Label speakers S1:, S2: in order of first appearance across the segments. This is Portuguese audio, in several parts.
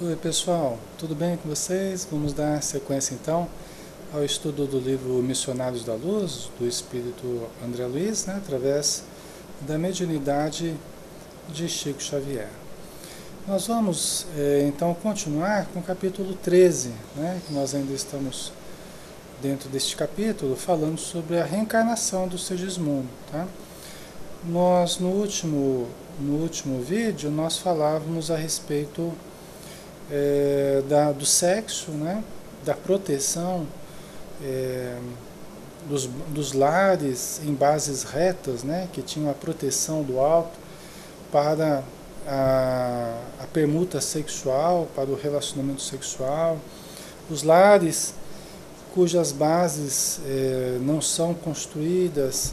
S1: Oi pessoal, tudo bem com vocês? Vamos dar sequência então ao estudo do livro Missionários da Luz, do Espírito André Luiz, né, através da mediunidade de Chico Xavier. Nós vamos então continuar com o capítulo 13, né, que nós ainda estamos dentro deste capítulo, falando sobre a reencarnação do Segismundo. Tá? Nós, no último vídeo, nós falávamos a respeito do sexo, né, da proteção dos lares em bases retas, né, que tinham a proteção do alto para a permuta sexual, para o relacionamento sexual, os lares cujas bases não são construídas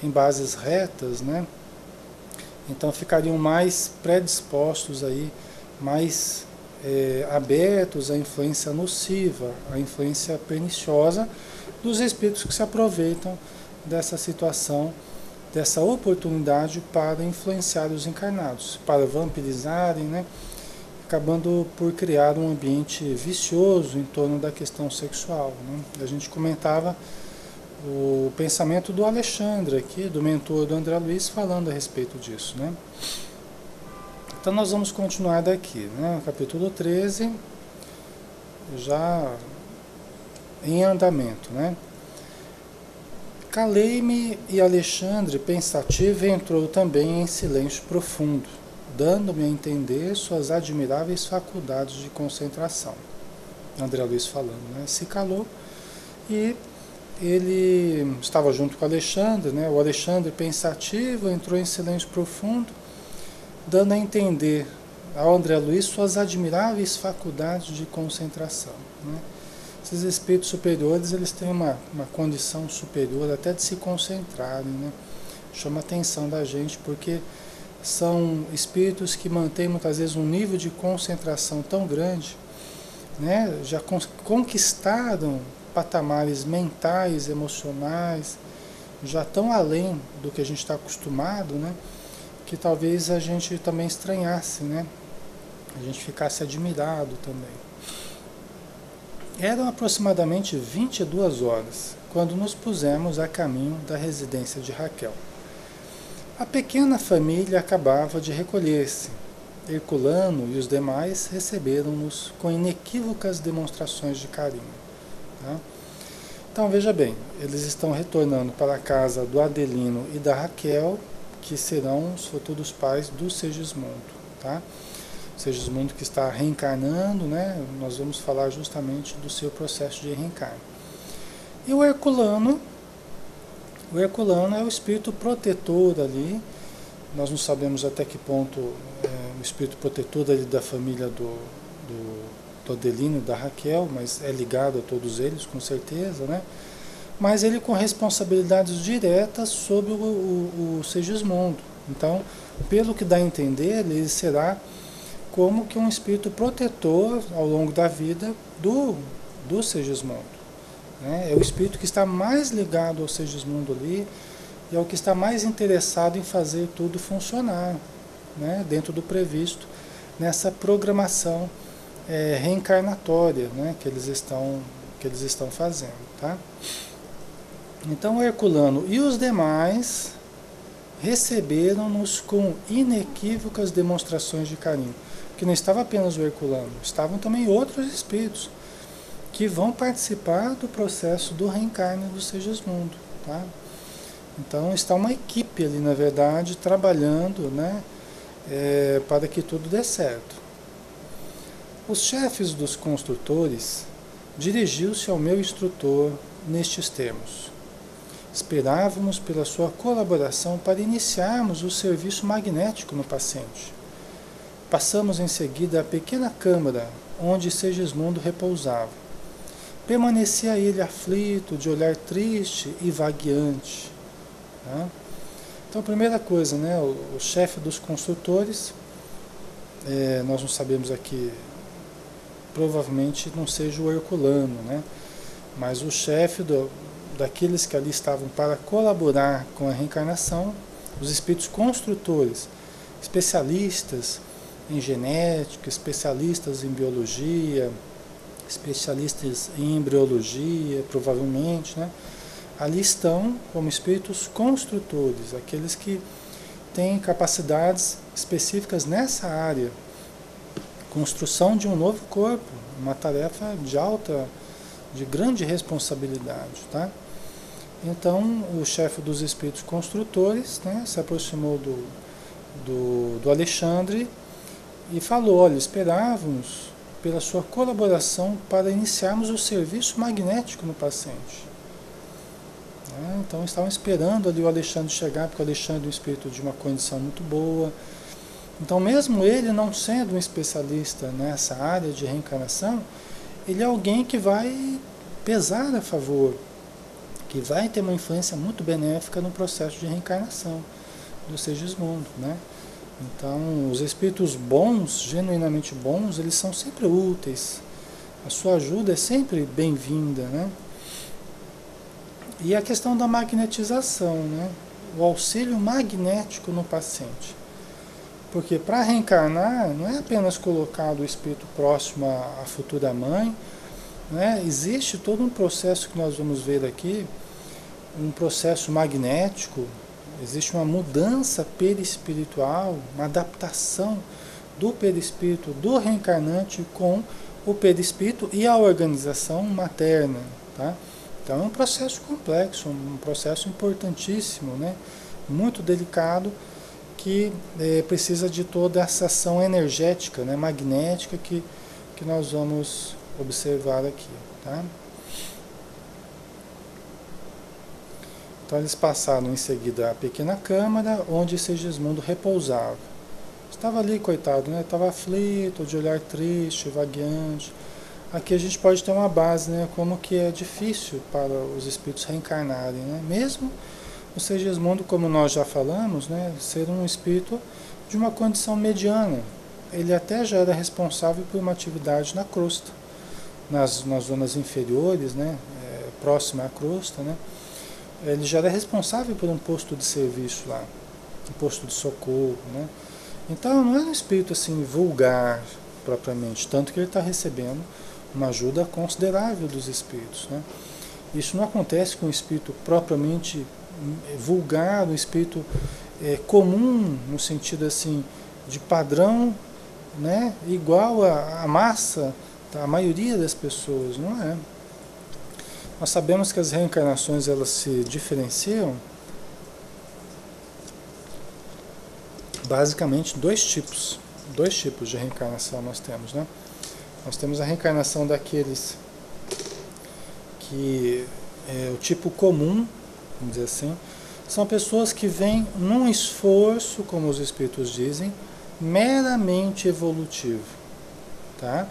S1: em bases retas, né, então ficariam mais predispostos aí, mais abertos à influência nociva, à influência perniciosa dos espíritos que se aproveitam dessa situação, dessa oportunidade para influenciar os encarnados, para vampirizarem, né, acabando por criar um ambiente vicioso em torno da questão sexual. Né? A gente comentava o pensamento do Alexandre aqui, do mentor do André Luiz, falando a respeito disso, né? Então nós vamos continuar daqui, né? Capítulo 13, já em andamento, né? Calei-me e Alexandre, pensativo, entrou também em silêncio profundo, dando-me a entender suas admiráveis faculdades de concentração. André Luiz falando, né? Se calou e ele estava junto com o Alexandre, né? O Alexandre, pensativo, entrou em silêncio profundo, dando a entender ao André Luiz suas admiráveis faculdades de concentração. Né? Esses espíritos superiores, eles têm uma condição superior até de se concentrarem, né? Chama a atenção da gente, porque são espíritos que mantêm muitas vezes um nível de concentração tão grande, né? Já conquistaram patamares mentais, emocionais, já tão além do que a gente está acostumado, né? Que talvez a gente também estranhasse, né? A gente ficasse admirado também. Eram aproximadamente 22 horas, quando nos pusemos a caminho da residência de Raquel. A pequena família acabava de recolher-se. Herculano e os demais receberam-nos com inequívocas demonstrações de carinho. Tá? Então, veja bem, eles estão retornando para a casa do Adelino e da Raquel, que serão os futuros pais do Segismundo, tá? O Segismundo que está reencarnando, né? Nós vamos falar justamente do seu processo de reencarno. E o Herculano é o espírito protetor ali. Nós não sabemos até que ponto o espírito protetor ali da família do Adelino e da Raquel, mas é ligado a todos eles, com certeza, né? Mas ele com responsabilidades diretas sobre o Segismundo. Então, pelo que dá a entender, ele será como que um espírito protetor ao longo da vida do Segismundo. Né? É o espírito que está mais ligado ao Segismundo ali e é o que está mais interessado em fazer tudo funcionar, né? Dentro do previsto, nessa programação reencarnatória, né? que eles estão fazendo. Tá? Então o Herculano e os demais receberam-nos com inequívocas demonstrações de carinho. Que não estava apenas o Herculano, estavam também outros espíritos que vão participar do processo do reencarne do Segismundo. Tá? Então está uma equipe ali, na verdade, trabalhando, né, para que tudo dê certo. Os chefes dos construtores dirigiu-se ao meu instrutor nestes termos. Esperávamos pela sua colaboração para iniciarmos o serviço magnético no paciente. Passamos em seguida à pequena câmara onde Segismundo repousava. Permanecia ele aflito, de olhar triste e vagueante. Tá? Então, primeira coisa, né, o chefe dos construtores, nós não sabemos aqui, provavelmente não seja o Herculano, né, mas o chefe daqueles que ali estavam para colaborar com a reencarnação, os espíritos construtores, especialistas em genética, especialistas em biologia, especialistas em embriologia, provavelmente, né? Ali estão como espíritos construtores, aqueles que têm capacidades específicas nessa área. Construção de um novo corpo, uma tarefa de grande responsabilidade, tá? Então, o chefe dos espíritos construtores, né, se aproximou do Alexandre e falou: olha, esperávamos pela sua colaboração para iniciarmos o serviço magnético no paciente. Então estavam esperando ali o Alexandre chegar, porque o Alexandre é um espírito de uma condição muito boa. Então, mesmo ele não sendo um especialista nessa área de reencarnação, ele é alguém que vai pesar a favor, que vai ter uma influência muito benéfica no processo de reencarnação do Segismundo, né? Então, os espíritos bons, genuinamente bons, eles são sempre úteis. A sua ajuda é sempre bem-vinda, né? E a questão da magnetização, né? O auxílio magnético no paciente. Porque para reencarnar, não é apenas colocado o espírito próximo à futura mãe, né? Existe todo um processo que nós vamos ver aqui, um processo magnético, existe uma mudança perispiritual, uma adaptação do perispírito do reencarnante com o perispírito e a organização materna, tá? Então é um processo complexo, um processo importantíssimo, né? Muito delicado, que precisa de toda essa ação energética, né? Magnética que nós vamos observar aqui, tá? Então eles passaram em seguida a pequena câmara onde Segismundo repousava. Estava ali, coitado, né? Estava aflito, de olhar triste, vagueante. Aqui a gente pode ter uma base, né? Como que é difícil para os espíritos reencarnarem, né? Mesmo o Segismundo, como nós já falamos, né? Ser um espírito de uma condição mediana. Ele até já era responsável por uma atividade na crosta, nas zonas inferiores, né? Próxima à crosta, né? Ele já era responsável por um posto de serviço lá, um posto de socorro, né? Então não é um espírito assim vulgar propriamente, tanto que ele está recebendo uma ajuda considerável dos espíritos, né? Isso não acontece com um espírito propriamente vulgar, um espírito comum, no sentido assim de padrão, né? Igual à massa, tá? A maioria das pessoas, não é? Nós sabemos que as reencarnações elas se diferenciam basicamente dois tipos de reencarnação nós temos, né? Nós temos a reencarnação daqueles que é o tipo comum, vamos dizer assim, são pessoas que vêm num esforço, como os espíritos dizem, meramente evolutivo, tá?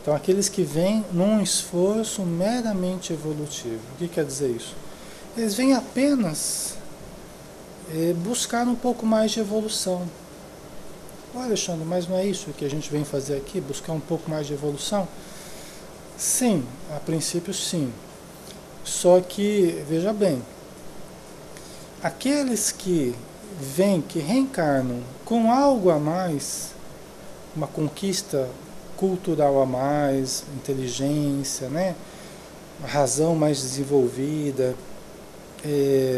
S1: Então, aqueles que vêm num esforço meramente evolutivo. O que quer dizer isso? Eles vêm apenas buscar um pouco mais de evolução. Olha, Alexandre, mas não é isso que a gente vem fazer aqui? Buscar um pouco mais de evolução? Sim, a princípio sim. Só que, veja bem, aqueles que vêm, que reencarnam com algo a mais, uma conquista cultural a mais, inteligência, né? Uma razão mais desenvolvida,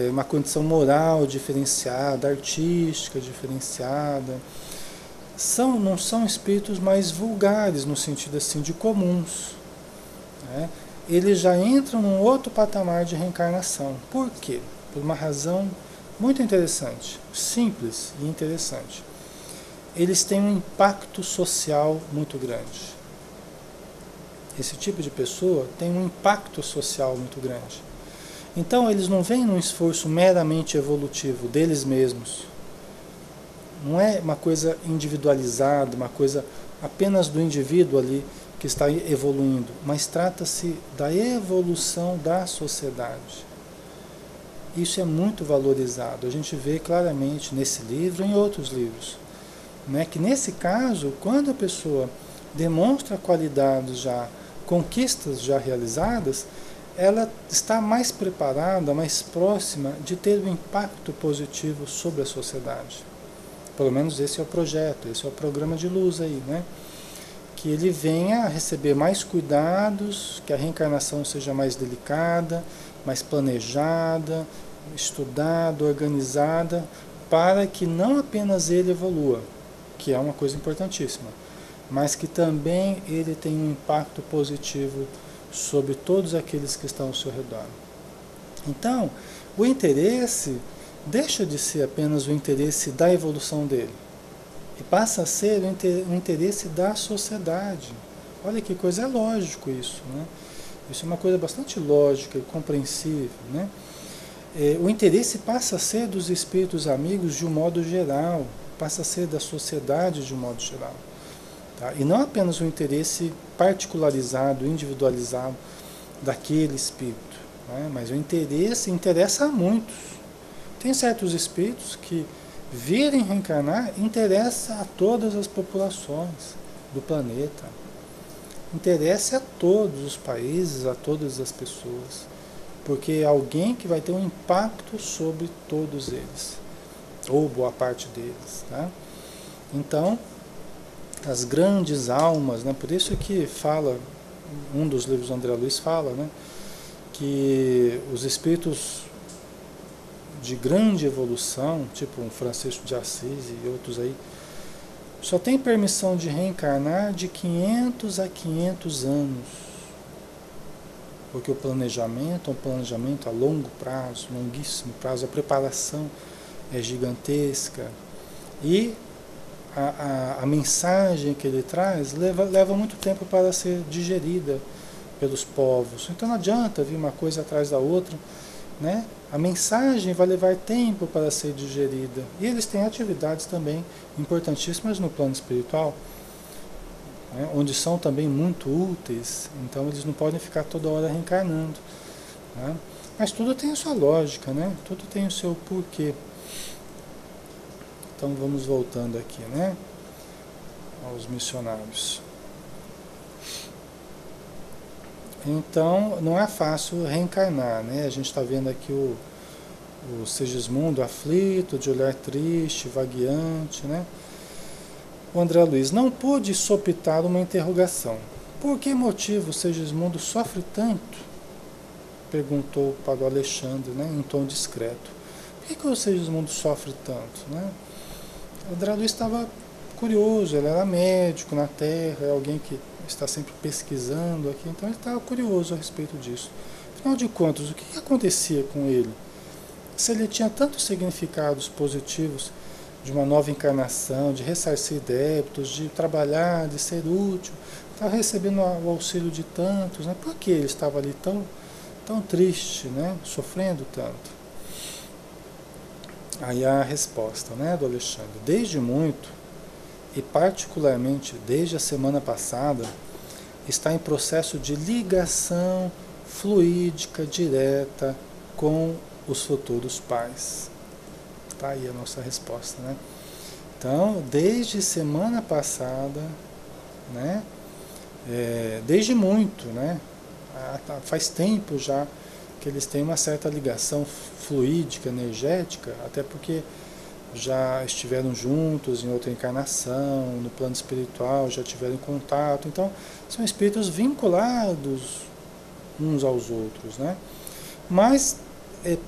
S1: uma condição moral diferenciada, artística diferenciada, não são espíritos mais vulgares no sentido assim de comuns, né? Eles já entram num outro patamar de reencarnação. Por quê? Por uma razão muito interessante, simples e interessante. Eles têm um impacto social muito grande. Esse tipo de pessoa tem um impacto social muito grande. Então, eles não vêm num esforço meramente evolutivo deles mesmos. Não é uma coisa individualizada, uma coisa apenas do indivíduo ali que está evoluindo, mas trata-se da evolução da sociedade. Isso é muito valorizado. A gente vê claramente nesse livro e em outros livros, né, que nesse caso, quando a pessoa demonstra qualidades já, conquistas já realizadas, ela está mais preparada, mais próxima de ter um impacto positivo sobre a sociedade. Pelo menos esse é o projeto, esse é o programa de luz aí, né? Que ele venha a receber mais cuidados, que a reencarnação seja mais delicada, mais planejada, estudada, organizada, para que não apenas ele evolua, que é uma coisa importantíssima, mas que também ele tenha um impacto positivo sobre todos aqueles que estão ao seu redor. Então, o interesse deixa de ser apenas o interesse da evolução dele e passa a ser o interesse da sociedade. Olha que coisa, é lógico isso, né? Isso é uma coisa bastante lógica e compreensível, né? O interesse passa a ser dos espíritos amigos de um modo geral, passa a ser da sociedade de um modo geral. Tá? E não apenas o interesse particularizado, individualizado daquele espírito, né? Mas o interesse interessa a muitos. Tem certos espíritos que virem reencarnar interessa a todas as populações do planeta. Interessa a todos os países, a todas as pessoas. Porque é alguém que vai ter um impacto sobre todos eles, ou boa parte deles. Tá? Então, as grandes almas, né? Por isso que fala, um dos livros do André Luiz fala, né? Que os espíritos de grande evolução, tipo um Francisco de Assis e outros aí, só tem permissão de reencarnar de 500 a 500 anos. Porque o planejamento é um planejamento a longo prazo, longuíssimo prazo, a preparação é gigantesca. E a mensagem que ele traz leva muito tempo para ser digerida pelos povos. Então não adianta vir uma coisa atrás da outra, né? A mensagem vai levar tempo para ser digerida. E eles têm atividades também importantíssimas no plano espiritual, né? Onde são também muito úteis. Então eles não podem ficar toda hora reencarnando, né? Mas tudo tem a sua lógica, né? Tudo tem o seu porquê. Então vamos voltando aqui, né? Aos missionários. Então, não é fácil reencarnar, né? A gente está vendo aqui o Segismundo aflito, de olhar triste, vagueante, né? O André Luiz não pôde sopitar uma interrogação. Por que motivo o Segismundo sofre tanto? Perguntou para o Alexandre, né? Em tom discreto. Por que o Segismundo sofre tanto, né? O André Luiz estava curioso, ele era médico na Terra, é alguém que está sempre pesquisando aqui, então ele estava curioso a respeito disso. Afinal de contas, o que acontecia com ele? Se ele tinha tantos significados positivos de uma nova encarnação, de ressarcir débitos, de trabalhar, de ser útil, estava recebendo o auxílio de tantos, né? Por que ele estava ali tão triste, né? Sofrendo tanto? Aí a resposta, né, do Alexandre: desde muito, e particularmente desde a semana passada, está em processo de ligação fluídica direta com os futuros pais. Está aí a nossa resposta, né? Então, desde semana passada, né, desde muito, né, faz tempo já que eles têm uma certa ligação fluídica, energética, até porque já estiveram juntos em outra encarnação, no plano espiritual, já tiveram contato. Então, são espíritos vinculados uns aos outros, né? Mas,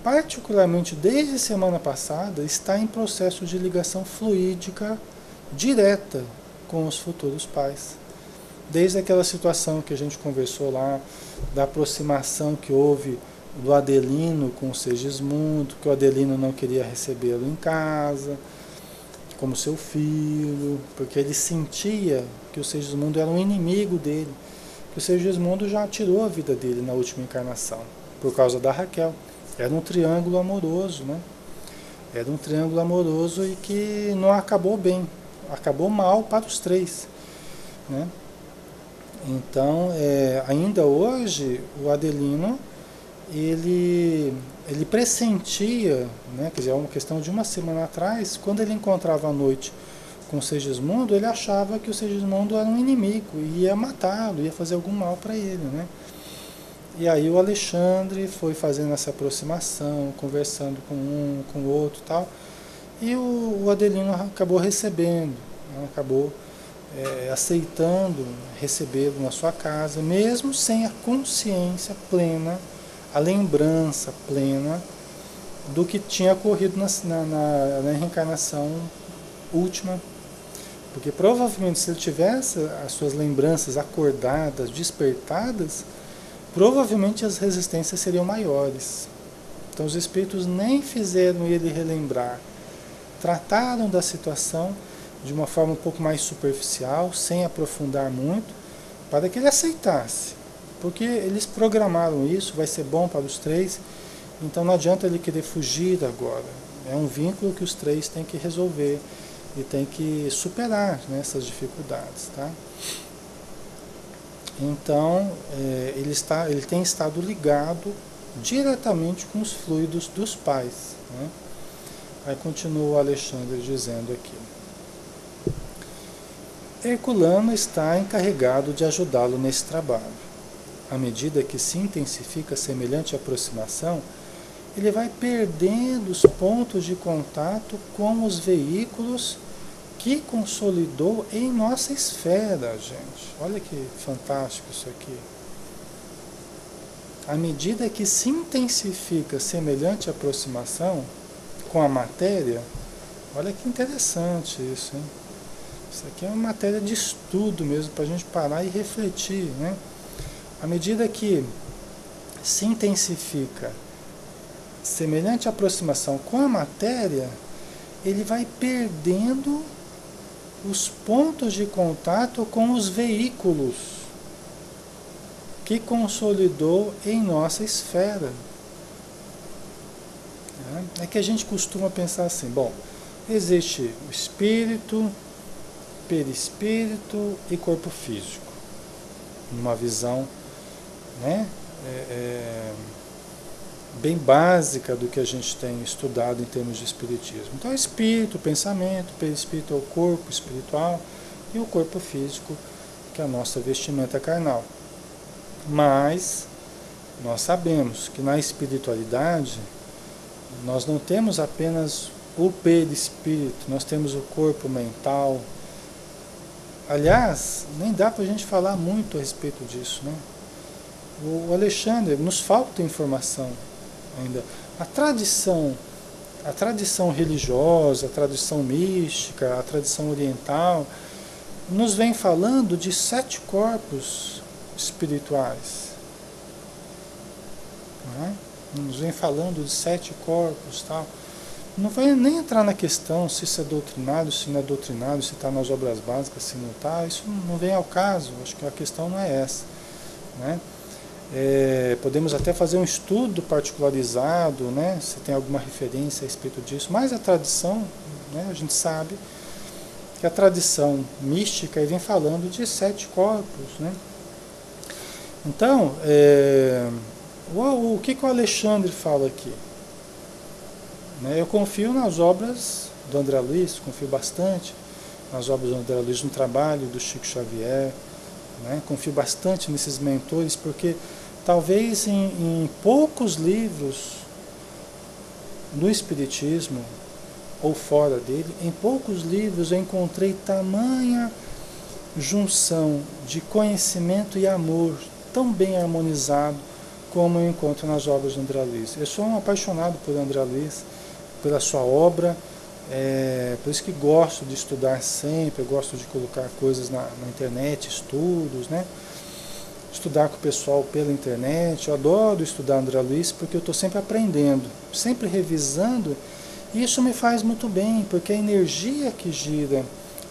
S1: particularmente desde semana passada, está em processo de ligação fluídica direta com os futuros pais. Desde aquela situação que a gente conversou lá, da aproximação que houve do Adelino com o Segismundo, que o Adelino não queria recebê-lo em casa, como seu filho, porque ele sentia que o Segismundo era um inimigo dele, que o Segismundo já tirou a vida dele na última encarnação, por causa da Raquel. Era um triângulo amoroso, né? Era um triângulo amoroso e que não acabou bem, acabou mal para os três, né? Então, ainda hoje, o Adelino, ele pressentia, né, quer dizer, é uma questão de uma semana atrás, quando ele encontrava à noite com o Segismundo, ele achava que o Segismundo era um inimigo e ia matá-lo, ia fazer algum mal para ele, né? E aí o Alexandre foi fazendo essa aproximação, conversando com um, com o outro e tal, E o Adelino acabou recebendo, né? Acabou aceitando recebê-lo na sua casa, mesmo sem a consciência plena, a lembrança plena do que tinha ocorrido na reencarnação última. Porque provavelmente se ele tivesse as suas lembranças acordadas, despertadas, provavelmente as resistências seriam maiores. Então os espíritos nem fizeram ele relembrar, trataram da situação de uma forma um pouco mais superficial, sem aprofundar muito, para que ele aceitasse. Porque eles programaram isso, vai ser bom para os três, então não adianta ele querer fugir agora. É um vínculo que os três têm que resolver e têm que superar, né, essas dificuldades. Tá? Então, ele tem estado ligado diretamente com os fluidos dos pais. Né? Aí continua o Alexandre dizendo aqui. Herculano está encarregado de ajudá-lo nesse trabalho. À medida que se intensifica semelhante aproximação, ele vai perdendo os pontos de contato com os veículos que consolidou em nossa esfera, gente. Olha que fantástico isso aqui. À medida que se intensifica semelhante aproximação com a matéria, olha que interessante isso, hein? Isso aqui é uma matéria de estudo mesmo, para a gente parar e refletir, né? À medida que se intensifica semelhante aproximação com a matéria, ele vai perdendo os pontos de contato com os veículos que consolidou em nossa esfera. É que a gente costuma pensar assim, bom, existe o espírito, perispírito e corpo físico, numa visão, né, bem básica do que a gente tem estudado em termos de espiritismo. Então, espírito, pensamento, perispírito é o corpo espiritual e o corpo físico, que é a nossa vestimenta carnal. Mas nós sabemos que na espiritualidade nós não temos apenas o perispírito, nós temos o corpo mental. Aliás, nem dá para a gente falar muito a respeito disso, né? O Alexandre, nos falta informação ainda. A tradição religiosa, a tradição mística, a tradição oriental, nos vem falando de 7 corpos espirituais. Né? Nos vem falando de 7 corpos, tal. Não vai nem entrar na questão se isso é doutrinário, se não é doutrinário, se está nas obras básicas, se não está. Isso não vem ao caso. Acho que a questão não é essa. Né? Podemos até fazer um estudo particularizado, né? Se tem alguma referência a respeito disso. Mas a tradição, né? A gente sabe que a tradição mística vem falando de 7 corpos. Né? Então, o que o Alexandre fala aqui? Eu confio nas obras do André Luiz, confio bastante nas obras do André Luiz, no trabalho do Chico Xavier, né? Confio bastante nesses mentores, porque talvez em poucos livros do Espiritismo, ou fora dele, em poucos livros eu encontrei tamanha junção de conhecimento e amor tão bem harmonizado como eu encontro nas obras do André Luiz. Eu sou um apaixonado por André Luiz, pela sua obra, por isso que gosto de estudar sempre, gosto de colocar coisas na internet, estudos, né? Estudar com o pessoal pela internet. Eu adoro estudar André Luiz porque eu estou sempre aprendendo, sempre revisando, e isso me faz muito bem, porque a energia que gira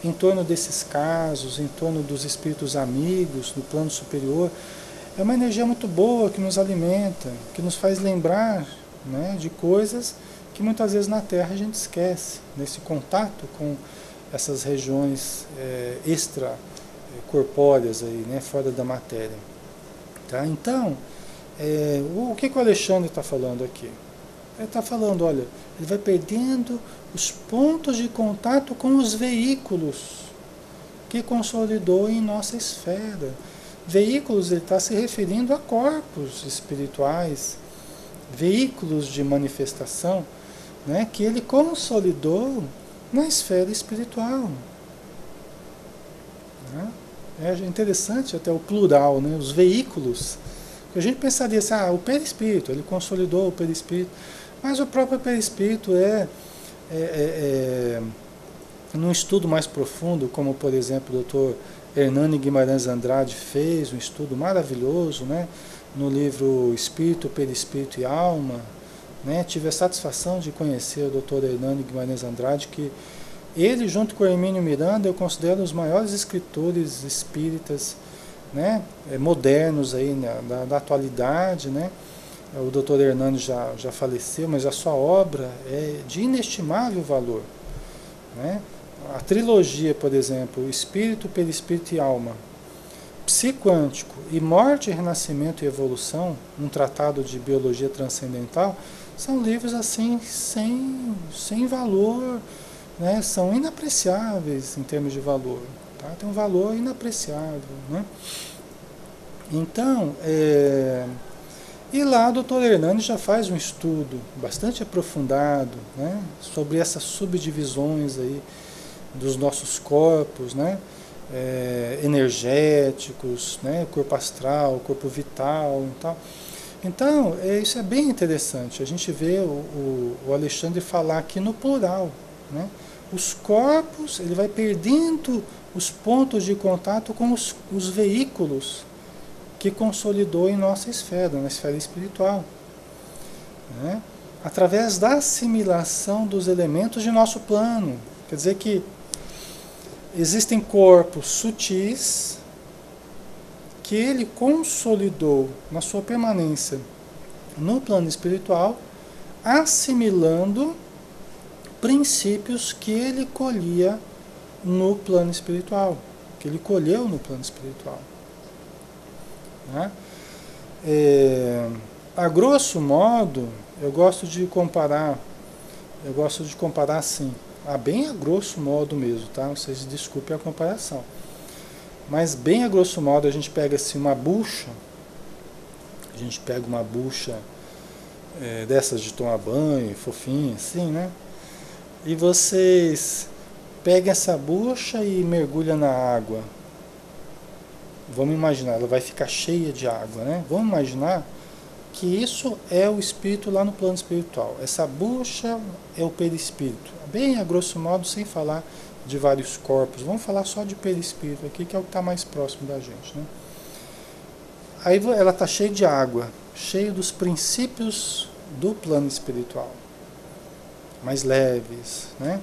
S1: em torno desses casos, em torno dos espíritos amigos, no plano superior, é uma energia muito boa, que nos alimenta, que nos faz lembrar, né, de coisas que muitas vezes na Terra a gente esquece, nesse contato com essas regiões extracorpóreas aí, né, fora da matéria. Tá? Então, o que o Alexandre está falando aqui? Ele está falando, olha, ele vai perdendo os pontos de contato com os veículos que consolidou em nossa esfera. Veículos, ele está se referindo a corpos espirituais, veículos de manifestação, né, que ele consolidou na esfera espiritual. Né? É interessante até o plural, né, os veículos. A gente pensaria assim, o perispírito, ele consolidou o perispírito, mas o próprio perispírito num estudo mais profundo, como por exemplo o Dr. Hernani Guimarães Andrade fez, um estudo maravilhoso, né, no livro Espírito, Perispírito e Alma, né, tive a satisfação de conhecer o Dr. Hernani Guimarães Andrade, que ele, junto com o Hermínio Miranda, eu considero os maiores escritores espíritas, né, modernos aí, né, da atualidade, né. O Dr. Hernani já faleceu, mas a sua obra é de inestimável valor, né. A trilogia, por exemplo, Espírito, Perispírito e Alma, Psiquântico e Morte, Renascimento e Evolução, um tratado de biologia transcendental, são livros assim sem valor, né? São inapreciáveis em termos de valor, tá? Tem um valor inapreciável, né? Então, e lá o Dr. Hernani já faz um estudo bastante aprofundado, né, sobre essas subdivisões aí dos nossos corpos, né, energéticos, né, corpo astral, corpo vital e tal. Então, isso é bem interessante. A gente vê o Alexandre falar aqui no plural, né? Os corpos, ele vai perdendo os pontos de contato com os veículos que consolidou em nossa esfera, na esfera espiritual, né? Através da assimilação dos elementos de nosso plano. Quer dizer que existem corpos sutis que ele consolidou na sua permanência no plano espiritual, assimilando princípios que ele colhia no plano espiritual, que ele colheu no plano espiritual. Né? A grosso modo, eu gosto de comparar assim, bem a grosso modo mesmo, tá? Vocês desculpem a comparação. Mas bem a grosso modo, a gente pega assim uma bucha, dessas de tomar banho, fofinha, assim, né? E vocês pegam essa bucha e mergulham na água. Vamos imaginar, ela vai ficar cheia de água, né? Vamos imaginar que isso é o espírito lá no plano espiritual. Essa bucha é o perispírito. Bem a grosso modo, sem falar de vários corpos. Vamos falar só de perispírito aqui, que é o que está mais próximo da gente, né? Aí ela está cheia de água, cheia dos princípios do plano espiritual, mais leves, né?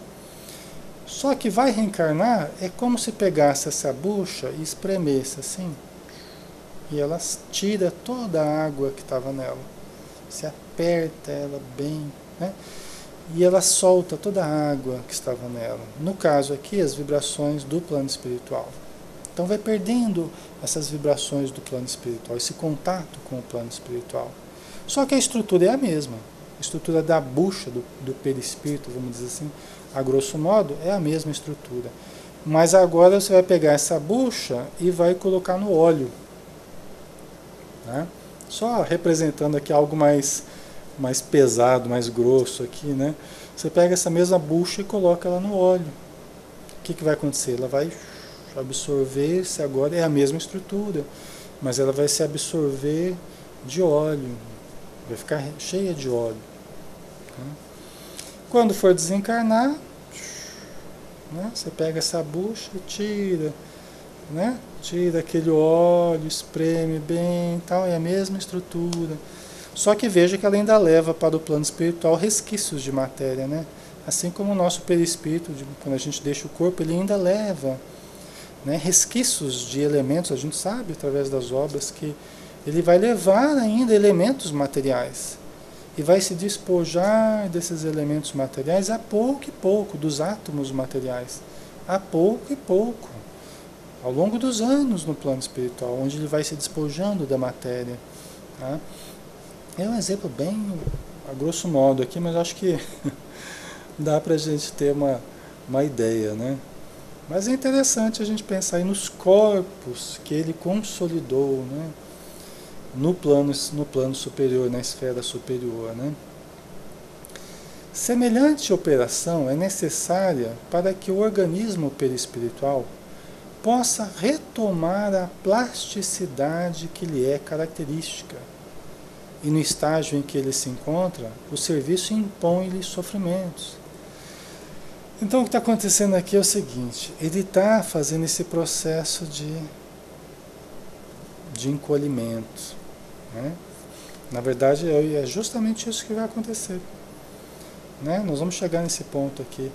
S1: Só que vai reencarnar, é como se pegasse essa bucha e espremesse assim, e ela tira toda a água que estava nela. Você aperta ela bem, né? E ela solta toda a água que estava nela. No caso aqui, as vibrações do plano espiritual. Então vai perdendo essas vibrações do plano espiritual, esse contato com o plano espiritual. Só que a estrutura é a mesma. A estrutura da bucha, do perispírito, vamos dizer assim, a grosso modo, é a mesma estrutura. Mas agora você vai pegar essa bucha e vai colocar no óleo. Né? Só representando aqui algo mais pesado, mais grosso aqui, né? Você pega essa mesma bucha e coloca ela no óleo. O que vai acontecer? Ela vai absorver, se agora é a mesma estrutura, mas ela vai se absorver de óleo, vai ficar cheia de óleo. Quando for desencarnar, né, você pega essa bucha e tira, né? Tira aquele óleo, espreme bem e tal, é a mesma estrutura. Só que veja que ela ainda leva para o plano espiritual resquícios de matéria, né? Assim como o nosso perispírito, quando a gente deixa o corpo, ele ainda leva, né, resquícios de elementos. A gente sabe, através das obras, que ele vai levar ainda elementos materiais. E vai se despojar desses elementos materiais a pouco e pouco, dos átomos materiais. A pouco e pouco. Ao longo dos anos no plano espiritual, onde ele vai se despojando da matéria. Tá? É um exemplo bem a grosso modo aqui, mas acho que dá para a gente ter uma ideia, né? Mas é interessante a gente pensar aí nos corpos que ele consolidou, né? No plano superior, na esfera superior, né? Semelhante operação é necessária para que o organismo perispiritual possa retomar a plasticidade que lhe é característica. E no estágio em que ele se encontra, o serviço impõe-lhe sofrimentos. Então o que está acontecendo aqui é o seguinte, ele está fazendo esse processo de encolhimento, né? Na verdade é justamente isso que vai acontecer, né? Nós vamos chegar nesse ponto aqui,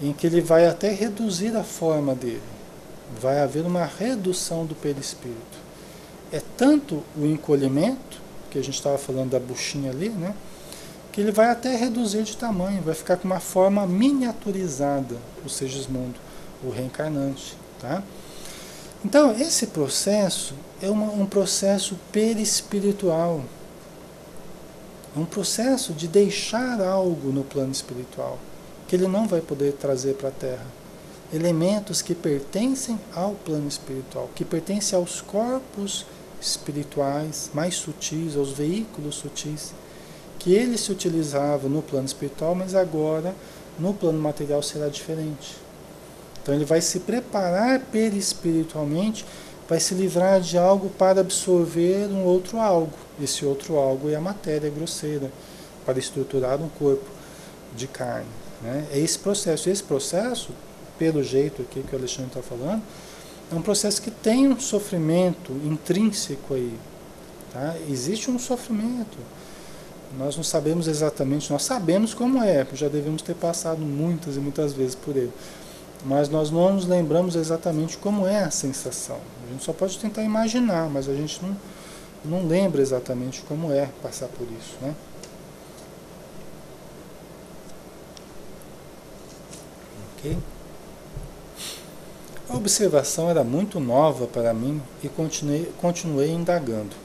S1: em que ele vai até reduzir a forma dele, vai haver uma redução do perispírito. É tanto o encolhimento, que a gente estava falando da buchinha ali, né? Que ele vai até reduzir de tamanho, vai ficar com uma forma miniaturizada, o Segismundo, o reencarnante, tá? Então, esse processo é um processo perispiritual, um processo de deixar algo no plano espiritual, que ele não vai poder trazer para a Terra. Elementos que pertencem ao plano espiritual, que pertencem aos corpos espirituais mais sutis, aos veículos sutis, que ele se utilizava no plano espiritual, mas agora no plano material será diferente. Então ele vai se preparar perispiritualmente, vai se livrar de algo para absorver um outro algo. Esse outro algo é a matéria grosseira, para estruturar um corpo de carne, né? É esse processo. Esse processo, pelo jeito aqui que o Alexandre está falando, é um processo que tem um sofrimento intrínseco aí, tá? Existe um sofrimento. Nós não sabemos exatamente, nós sabemos como é, já devemos ter passado muitas e muitas vezes por ele. Mas nós não nos lembramos exatamente como é a sensação. A gente só pode tentar imaginar, mas a gente não lembra exatamente como é passar por isso, né? Ok? A observação era muito nova para mim e continuei indagando.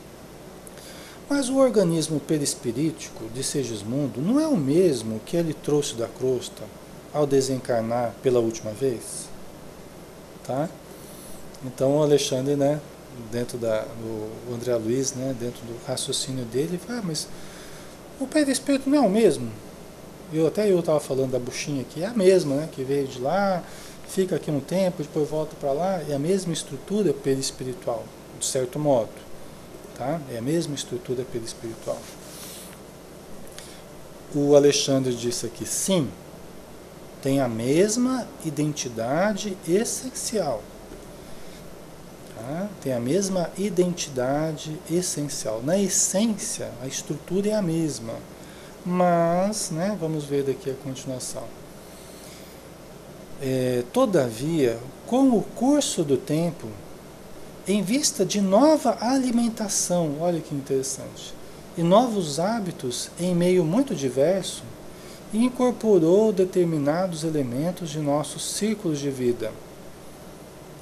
S1: Mas o organismo perispirítico de Segismundo não é o mesmo que ele trouxe da crosta ao desencarnar pela última vez? Tá? Então o Alexandre, né, dentro do André Luiz, né, dentro do raciocínio dele, fala, mas o perispírito não é o mesmo? Eu estava falando da buchinha aqui, é a mesma, né, que veio de lá, fica aqui um tempo, depois volta para lá, é a mesma estrutura perispiritual, de certo modo. Tá? É a mesma estrutura perispiritual. O Alexandre disse aqui, sim, tem a mesma identidade essencial. Tá? Tem a mesma identidade essencial. Na essência, a estrutura é a mesma. Mas, né, vamos ver daqui a continuação. Todavia, com o curso do tempo, em vista de nova alimentação, olha que interessante, e novos hábitos em meio muito diverso, incorporou determinados elementos de nossos círculos de vida.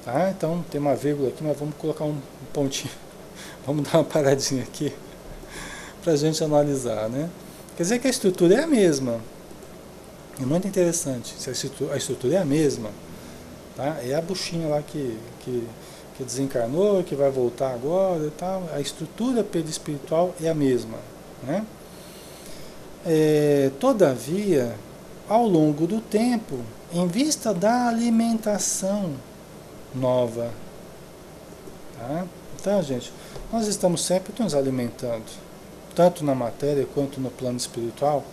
S1: Tá? Então tem uma vírgula aqui, mas vamos colocar um pontinho, vamos dar uma paradinha aqui, para a gente analisar, né? Quer dizer que a estrutura é a mesma, é muito interessante, se a estrutura é a mesma, tá? É a buchinha lá que desencarnou, que vai voltar agora e tal, a estrutura perispiritual é a mesma, né? Todavia, ao longo do tempo, em vista da alimentação nova, tá? Então, gente, nós estamos sempre nos alimentando, tanto na matéria quanto no plano espiritual.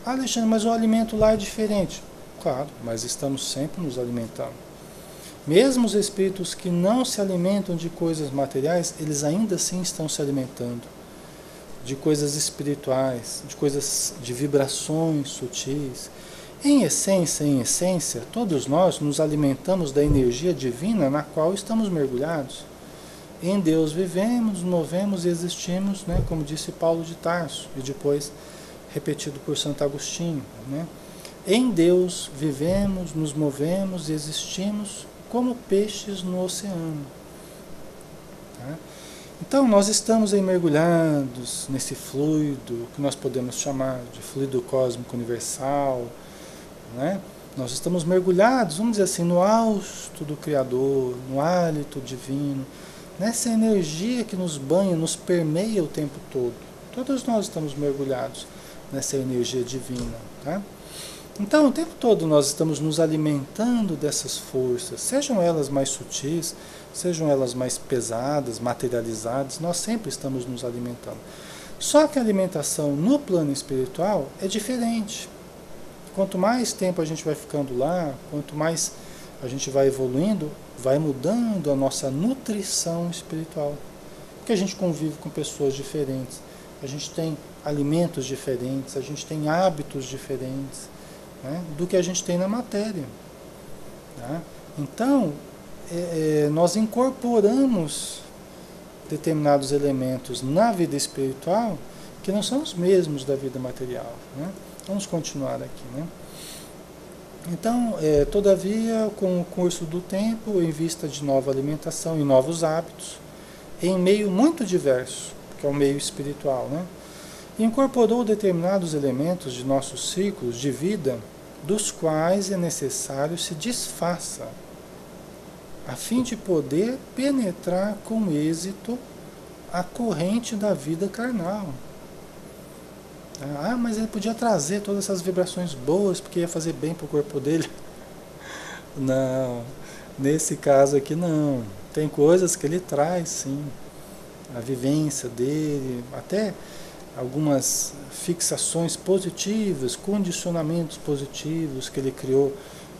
S1: Ah, Alexandre, mas o alimento lá é diferente. Claro, mas estamos sempre nos alimentando. Mesmo os espíritos que não se alimentam de coisas materiais, eles ainda assim estão se alimentando de coisas espirituais, de coisas, de vibrações sutis. Em essência, todos nós nos alimentamos da energia divina na qual estamos mergulhados. Em Deus vivemos, movemos e existimos, né, como disse Paulo de Tarso, e depois repetido por Santo Agostinho, né? Em Deus vivemos, nos movemos e existimos como peixes no oceano. Tá? Então nós estamos aí mergulhados nesse fluido que nós podemos chamar de fluido cósmico universal, né? Nós estamos mergulhados, vamos dizer assim, no hausto do Criador, no hálito divino, nessa energia que nos banha, nos permeia o tempo todo. Todos nós estamos mergulhados nessa energia divina, tá? Então, o tempo todo nós estamos nos alimentando dessas forças, sejam elas mais sutis, sejam elas mais pesadas, materializadas, nós sempre estamos nos alimentando. Só que a alimentação no plano espiritual é diferente. Quanto mais tempo a gente vai ficando lá, quanto mais a gente vai evoluindo, vai mudando a nossa nutrição espiritual. Porque a gente convive com pessoas diferentes, a gente tem alimentos diferentes, a gente tem hábitos diferentes, né, do que a gente tem na matéria. Tá? Então, nós incorporamos determinados elementos na vida espiritual que não são os mesmos da vida material. Né? Vamos continuar aqui. Né? Então, todavia, com o curso do tempo, em vista de nova alimentação e novos hábitos, em meio muito diverso, que é o meio espiritual, né? Incorporou determinados elementos de nossos ciclos de vida, dos quais é necessário se desfaça, a fim de poder penetrar com êxito a corrente da vida carnal. Ah, mas ele podia trazer todas essas vibrações boas, porque ia fazer bem para o corpo dele. Não, nesse caso aqui não. Tem coisas que ele traz, sim. A vivência dele, até algumas fixações positivas, condicionamentos positivos que ele criou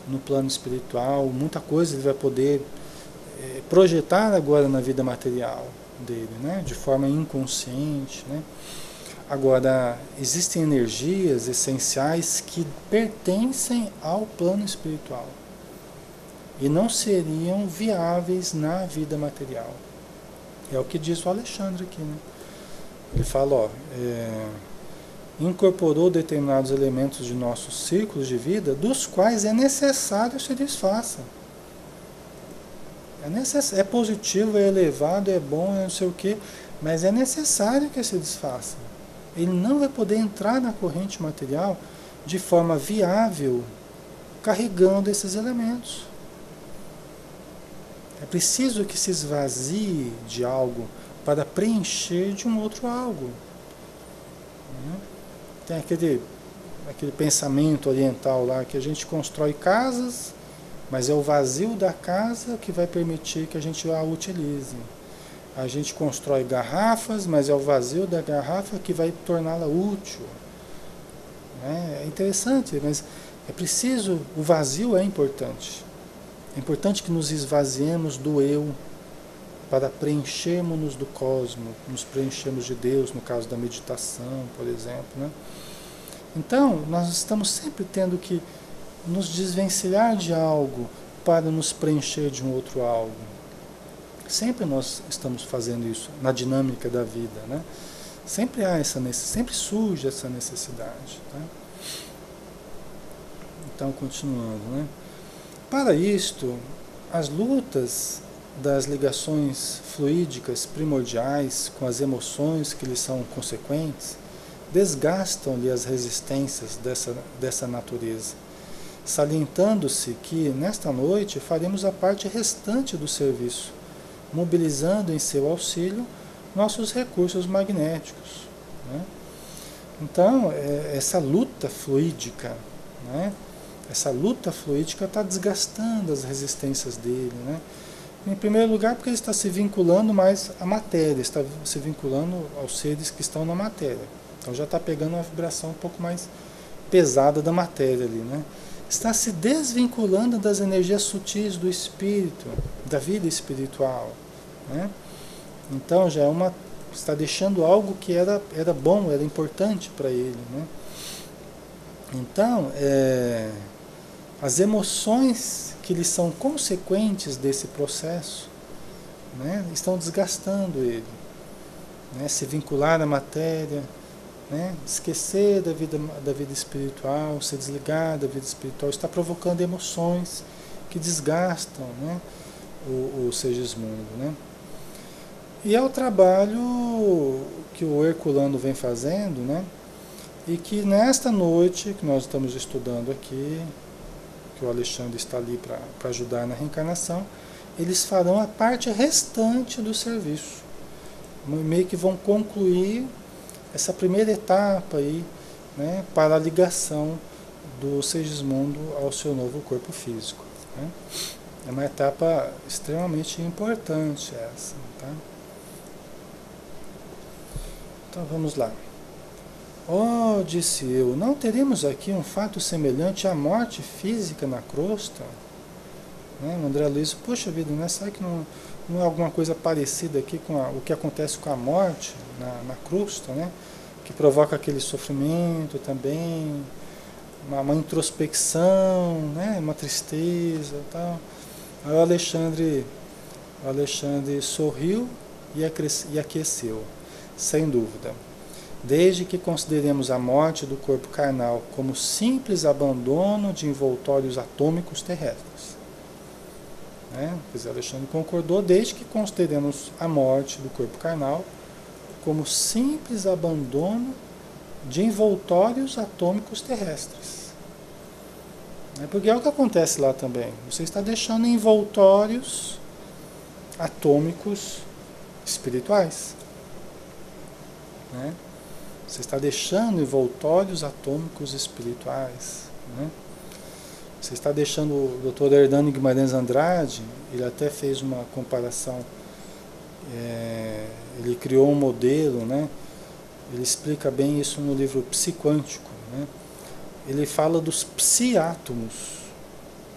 S1: no plano espiritual. Muita coisa ele vai poder projetar agora na vida material dele, né? De forma inconsciente, né? Agora, existem energias essenciais que pertencem ao plano espiritual e não seriam viáveis na vida material. É o que diz o Alexandre aqui, né? Ele fala, ó, incorporou determinados elementos de nossos ciclos de vida, dos quais é necessário se desfaça. É positivo, é elevado, é bom, é não sei o quê, mas é necessário que se desfaça. Ele não vai poder entrar na corrente material de forma viável, carregando esses elementos. É preciso que se esvazie de algo para preencher de um outro algo. Tem aquele pensamento oriental lá, que a gente constrói casas, mas é o vazio da casa que vai permitir que a gente a utilize. A gente constrói garrafas, mas é o vazio da garrafa que vai torná-la útil. É interessante, mas é preciso, o vazio é importante. É importante que nos esvaziemos do eu para preenchermos-nos do cosmos, nos preenchermos de Deus, no caso da meditação, por exemplo. Né? Então, nós estamos sempre tendo que nos desvencilhar de algo para nos preencher de um outro algo. Sempre nós estamos fazendo isso na dinâmica da vida, né? Sempre há sempre surge essa necessidade. Tá? Então, continuando, né? Para isto, as lutas das ligações fluídicas primordiais com as emoções que lhes são consequentes desgastam-lhe as resistências dessa natureza, salientando-se que, nesta noite, faremos a parte restante do serviço, mobilizando em seu auxílio nossos recursos magnéticos. Né? Então, essa luta fluídica, né? Essa luta fluídica está desgastando as resistências dele. Né? Em primeiro lugar, porque ele está se vinculando mais à matéria, está se vinculando aos seres que estão na matéria. Então já está pegando uma vibração um pouco mais pesada da matéria ali. Né? Está se desvinculando das energias sutis do espírito, da vida espiritual. Né? Então já está deixando algo que era bom, era importante para ele. Né? Então, as emoções que lhe são consequentes desse processo, né, estão desgastando ele. Né? Se vincular à matéria, né? Esquecer da vida espiritual, se desligar da vida espiritual, está provocando emoções que desgastam, né, o Segismundo. Né? E é o trabalho que o Herculano vem fazendo, né? E que nesta noite que nós estamos estudando aqui, que o Alexandre está ali para ajudar na reencarnação, eles farão a parte restante do serviço. Meio que vão concluir essa primeira etapa aí, né, para a ligação do Segismundo ao seu novo corpo físico, né? É uma etapa extremamente importante essa, tá? Então vamos lá. Oh, disse eu, não teremos aqui um fato semelhante à morte física na crosta? Né? O André Luiz, poxa vida, né? Será que não é alguma coisa parecida aqui com o que acontece com a morte na crosta, né? Que provoca aquele sofrimento também, uma introspecção, né? Uma tristeza e tal. Aí o Alexandre sorriu e aqueceu, sem dúvida. Desde que consideremos a morte do corpo carnal como simples abandono de envoltórios atômicos terrestres. Né? Quer dizer, Alexandre concordou, desde que consideremos a morte do corpo carnal como simples abandono de envoltórios atômicos terrestres. Porque é o que acontece lá também. Você está deixando envoltórios atômicos espirituais. Né? Você está deixando envoltórios atômicos espirituais. Né? Você está deixando o Dr. Hernani Guimarães Andrade, ele até fez uma comparação, ele criou um modelo, né? Ele explica bem isso no livro Psiquântico. Né? Ele fala dos psiátomos.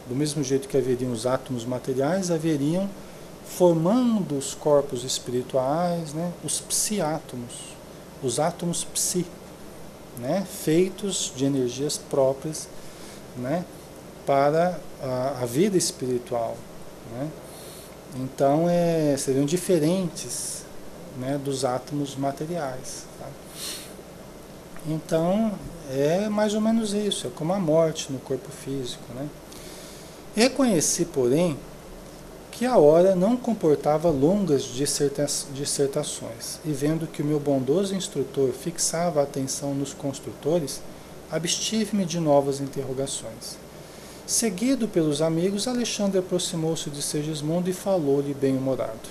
S1: Do mesmo jeito que haveriam os átomos materiais, haveriam, formando os corpos espirituais, né? Os psiátomos, os átomos psi, né? Feitos de energias próprias, né? Para a vida espiritual. Né? Então, seriam diferentes, né? Dos átomos materiais. Tá? Então, é mais ou menos isso, é como a morte no corpo físico. Né? Reconheci, porém, que a hora não comportava longas dissertações, e vendo que o meu bondoso instrutor fixava a atenção nos construtores, abstive-me de novas interrogações. Seguido pelos amigos, Alexandre aproximou-se de Segismundo e falou-lhe bem-humorado.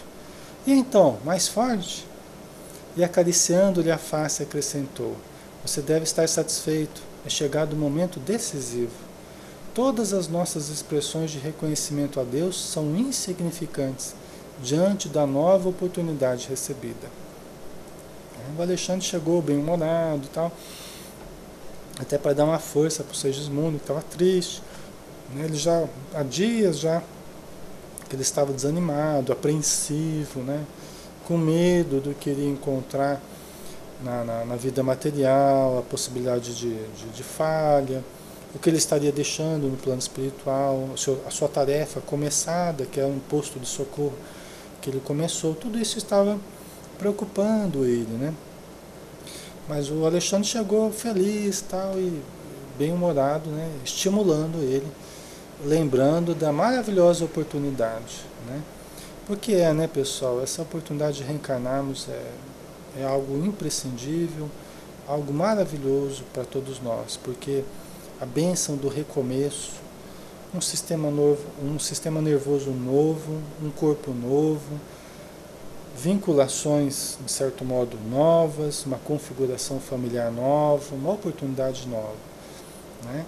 S1: E então, mais forte? E acariciando-lhe a face, acrescentou: você deve estar satisfeito, é chegado o momento decisivo. Todas as nossas expressões de reconhecimento a Deus são insignificantes diante da nova oportunidade recebida. O Alexandre chegou bem-humorado e tal, até para dar uma força para o Segismundo, que estava triste. Ele já, há dias já, que ele estava desanimado, apreensivo, né? Com medo do que iria encontrar na vida material, a possibilidade de falha, o que ele estaria deixando no plano espiritual, a sua tarefa começada, que é um posto de socorro que ele começou, tudo isso estava preocupando ele, né? Mas o Alexandre chegou feliz tal, e bem-humorado, né? Estimulando ele, lembrando da maravilhosa oportunidade, né? Porque né, pessoal, essa oportunidade de reencarnarmos é algo imprescindível, algo maravilhoso para todos nós, porque a bênção do recomeço, um sistema nervoso novo, um corpo novo, vinculações, de certo modo, novas, uma configuração familiar nova, uma oportunidade nova, né?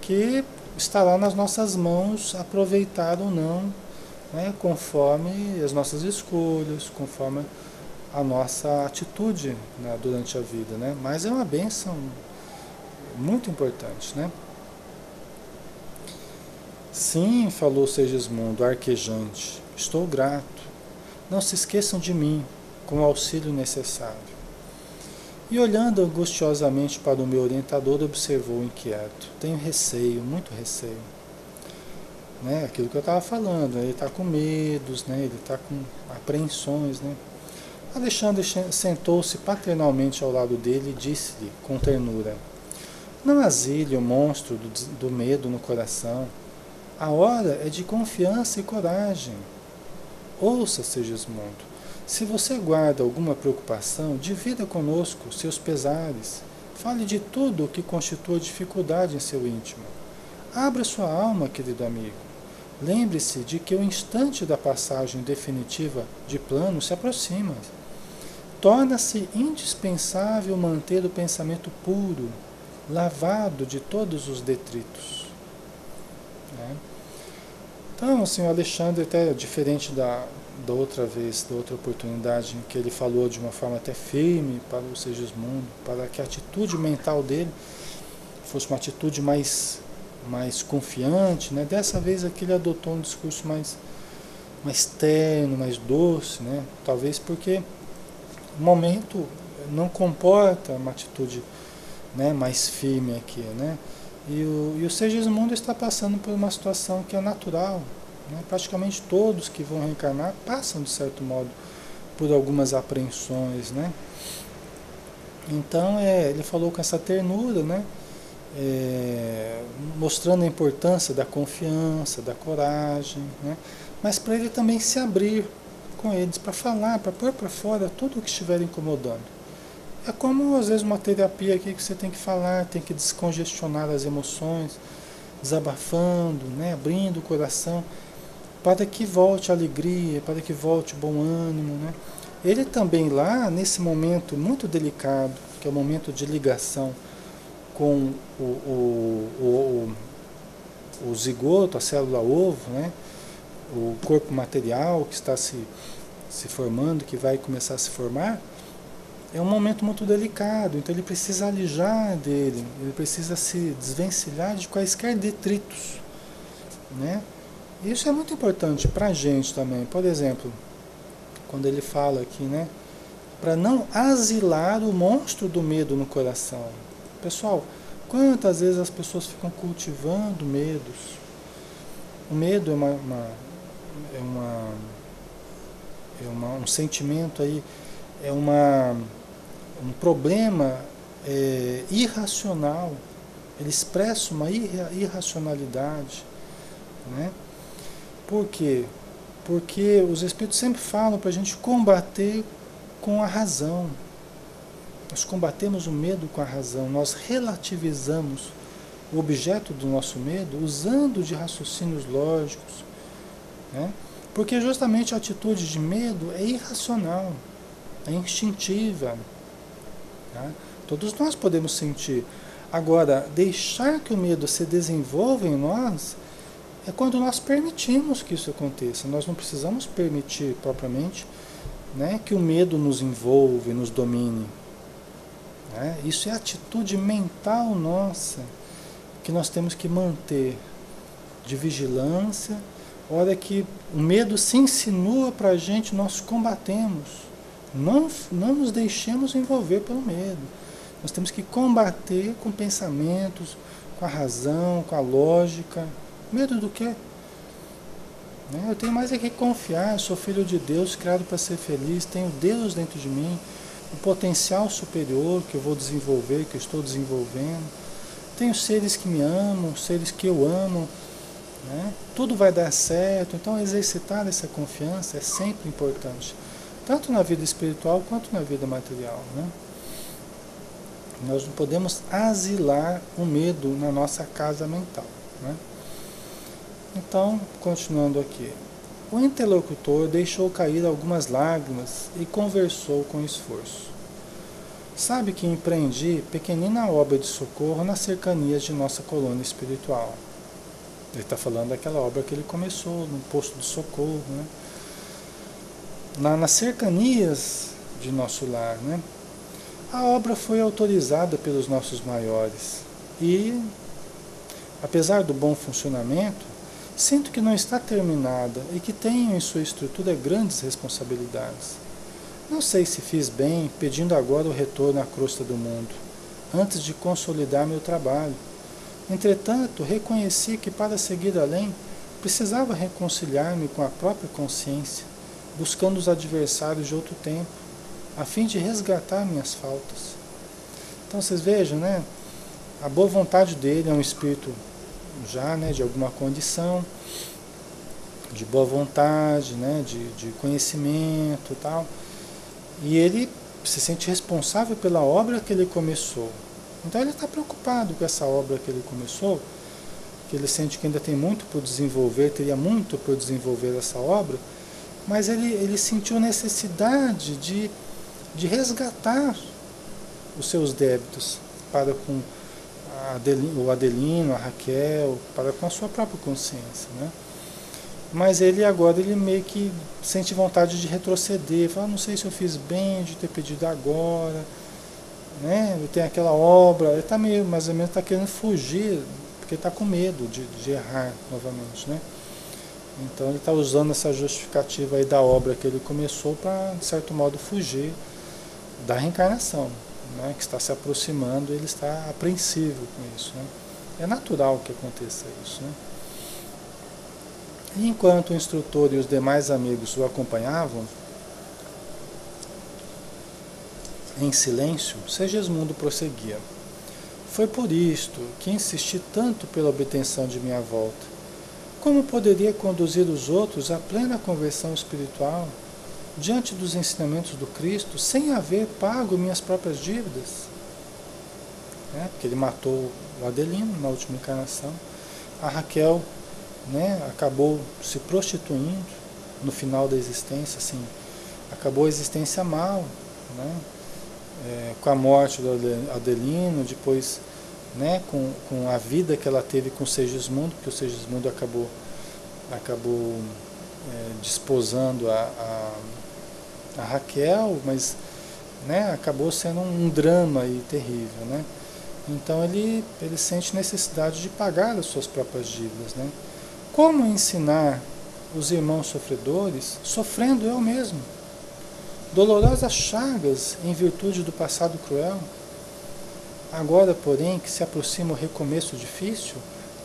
S1: Que estará nas nossas mãos aproveitar ou não, né? Conforme as nossas escolhas, conforme a nossa atitude, né, durante a vida, né? Mas é uma bênção muito importante, né? Sim, falou Segismundo, arquejante, estou grato. Não se esqueçam de mim, com o auxílio necessário. E olhando angustiosamente para o meu orientador, observou inquieto. Tenho receio, muito receio. Né? Aquilo que eu estava falando, ele está com medos, né? Ele está com apreensões, né? Alexandre sentou-se paternalmente ao lado dele e disse-lhe com ternura: não asile o monstro do medo no coração. A hora é de confiança e coragem. Ouça, Segismundo, se você guarda alguma preocupação, divida conosco seus pesares. Fale de tudo o que constitua dificuldade em seu íntimo. Abra sua alma, querido amigo. Lembre-se de que o instante da passagem definitiva de plano se aproxima. Torna-se indispensável manter o pensamento puro, lavado de todos os detritos, né? Então, assim, o Alexandre, até diferente da outra vez, da outra oportunidade, em que ele falou de uma forma até firme para o Segismundo, para que a atitude mental dele fosse uma atitude mais confiante, né? Dessa vez aqui ele adotou um discurso mais terno, mais doce, né? Talvez porque o momento não comporta uma atitude, né, mais firme aqui, né? E o Segismundo está passando por uma situação que é natural, né? Praticamente todos que vão reencarnar passam, de certo modo, por algumas apreensões, né? Então, ele falou com essa ternura, né? Mostrando a importância da confiança, da coragem, né? Mas para ele também se abrir com eles, para falar, para pôr para fora tudo o que estiver incomodando. É como, às vezes, uma terapia aqui que você tem que falar, tem que descongestionar as emoções, desabafando, né? Abrindo o coração, para que volte a alegria, para que volte o bom ânimo, né? Ele também lá, nesse momento muito delicado, que é o momento de ligação com o zigoto, a célula ovo, né? O corpo material que está se formando, que vai começar a se formar, é um momento muito delicado, então ele precisa alijar dele, ele precisa se desvencilhar de quaisquer detritos, né? Isso é muito importante para a gente também. Por exemplo, quando ele fala aqui, né, para não asilar o monstro do medo no coração. Pessoal, quantas vezes as pessoas ficam cultivando medos? O medo um sentimento aí, um problema irracional. Ele expressa uma irracionalidade, né? Por quê? Porque os Espíritos sempre falam para a gente combater com a razão. Nós combatemos o medo com a razão, nós relativizamos o objeto do nosso medo usando de raciocínios lógicos, né? Porque justamente a atitude de medo é irracional, é instintiva, tá? Todos nós podemos sentir. Agora, deixar que o medo se desenvolva em nós é quando nós permitimos que isso aconteça. Nós não precisamos permitir propriamente, né, que o medo nos envolva e nos domine, né? Isso é atitude mental nossa, que nós temos que manter de vigilância. A hora que o medo se insinua para a gente, nós combatemos. Não nos deixemos envolver pelo medo. Nós temos que combater com pensamentos, com a razão, com a lógica. Medo do quê? Eu tenho mais é que confiar, eu sou filho de Deus, criado para ser feliz, tenho Deus dentro de mim, um potencial superior que eu vou desenvolver, que eu estou desenvolvendo. Tenho seres que me amam, seres que eu amo, né? Tudo vai dar certo. Então exercitar essa confiança é sempre importante, tanto na vida espiritual quanto na vida material, né? Nós não podemos asilar o medo na nossa casa mental, né? Então, continuando aqui. O interlocutor deixou cair algumas lágrimas e conversou com esforço. Sabe que empreendi pequenina obra de socorro nas cercanias de nossa colônia espiritual. Ele está falando daquela obra que ele começou, no posto de socorro, né? Nas cercanias de nosso lar, né? A obra foi autorizada pelos nossos maiores e, apesar do bom funcionamento, sinto que não está terminada e que tenho em sua estrutura grandes responsabilidades. Não sei se fiz bem pedindo agora o retorno à crosta do mundo, antes de consolidar meu trabalho. Entretanto, reconheci que para seguir além, precisava reconciliar-me com a própria consciência, buscando os adversários de outro tempo, a fim de resgatar minhas faltas. Então vocês vejam, né? A boa vontade dele é um espírito já, né, de alguma condição, de boa vontade, né, de conhecimento e tal. E ele se sente responsável pela obra que ele começou. Então ele está preocupado com essa obra que ele começou, que ele sente que ainda tem muito por desenvolver, teria muito por desenvolver essa obra, mas ele sentiu necessidade de resgatar os seus débitos para com o Adelino, a Raquel, para com a sua própria consciência, né? Mas ele agora, ele meio que sente vontade de retroceder, fala, não sei se eu fiz bem de ter pedido agora, né? Eu tenho aquela obra, ele está meio, mais ou menos, está querendo fugir, porque está com medo de errar novamente, né? Então ele está usando essa justificativa aí da obra que ele começou para, de certo modo, fugir da reencarnação, né? Que está se aproximando, ele está apreensivo com isso, né? É natural que aconteça isso, né? E enquanto o instrutor e os demais amigos o acompanhavam, em silêncio, Segismundo prosseguia. Foi por isto que insisti tanto pela obtenção de minha volta. Como poderia conduzir os outros à plena conversão espiritual diante dos ensinamentos do Cristo sem haver pago minhas próprias dívidas? Porque ele matou o Adelino na última encarnação. A Raquel, né, acabou se prostituindo no final da existência, assim, acabou a existência mal, né, com a morte do Adelino, depois, né, com a vida que ela teve com o Segismundo, porque o Segismundo acabou desposando a Raquel, mas, né, acabou sendo um drama aí terrível, né? Então ele sente necessidade de pagar as suas próprias dívidas, né? Como ensinar os irmãos sofredores, sofrendo eu mesmo? Dolorosas chagas em virtude do passado cruel? Agora, porém, que se aproxima o recomeço difícil,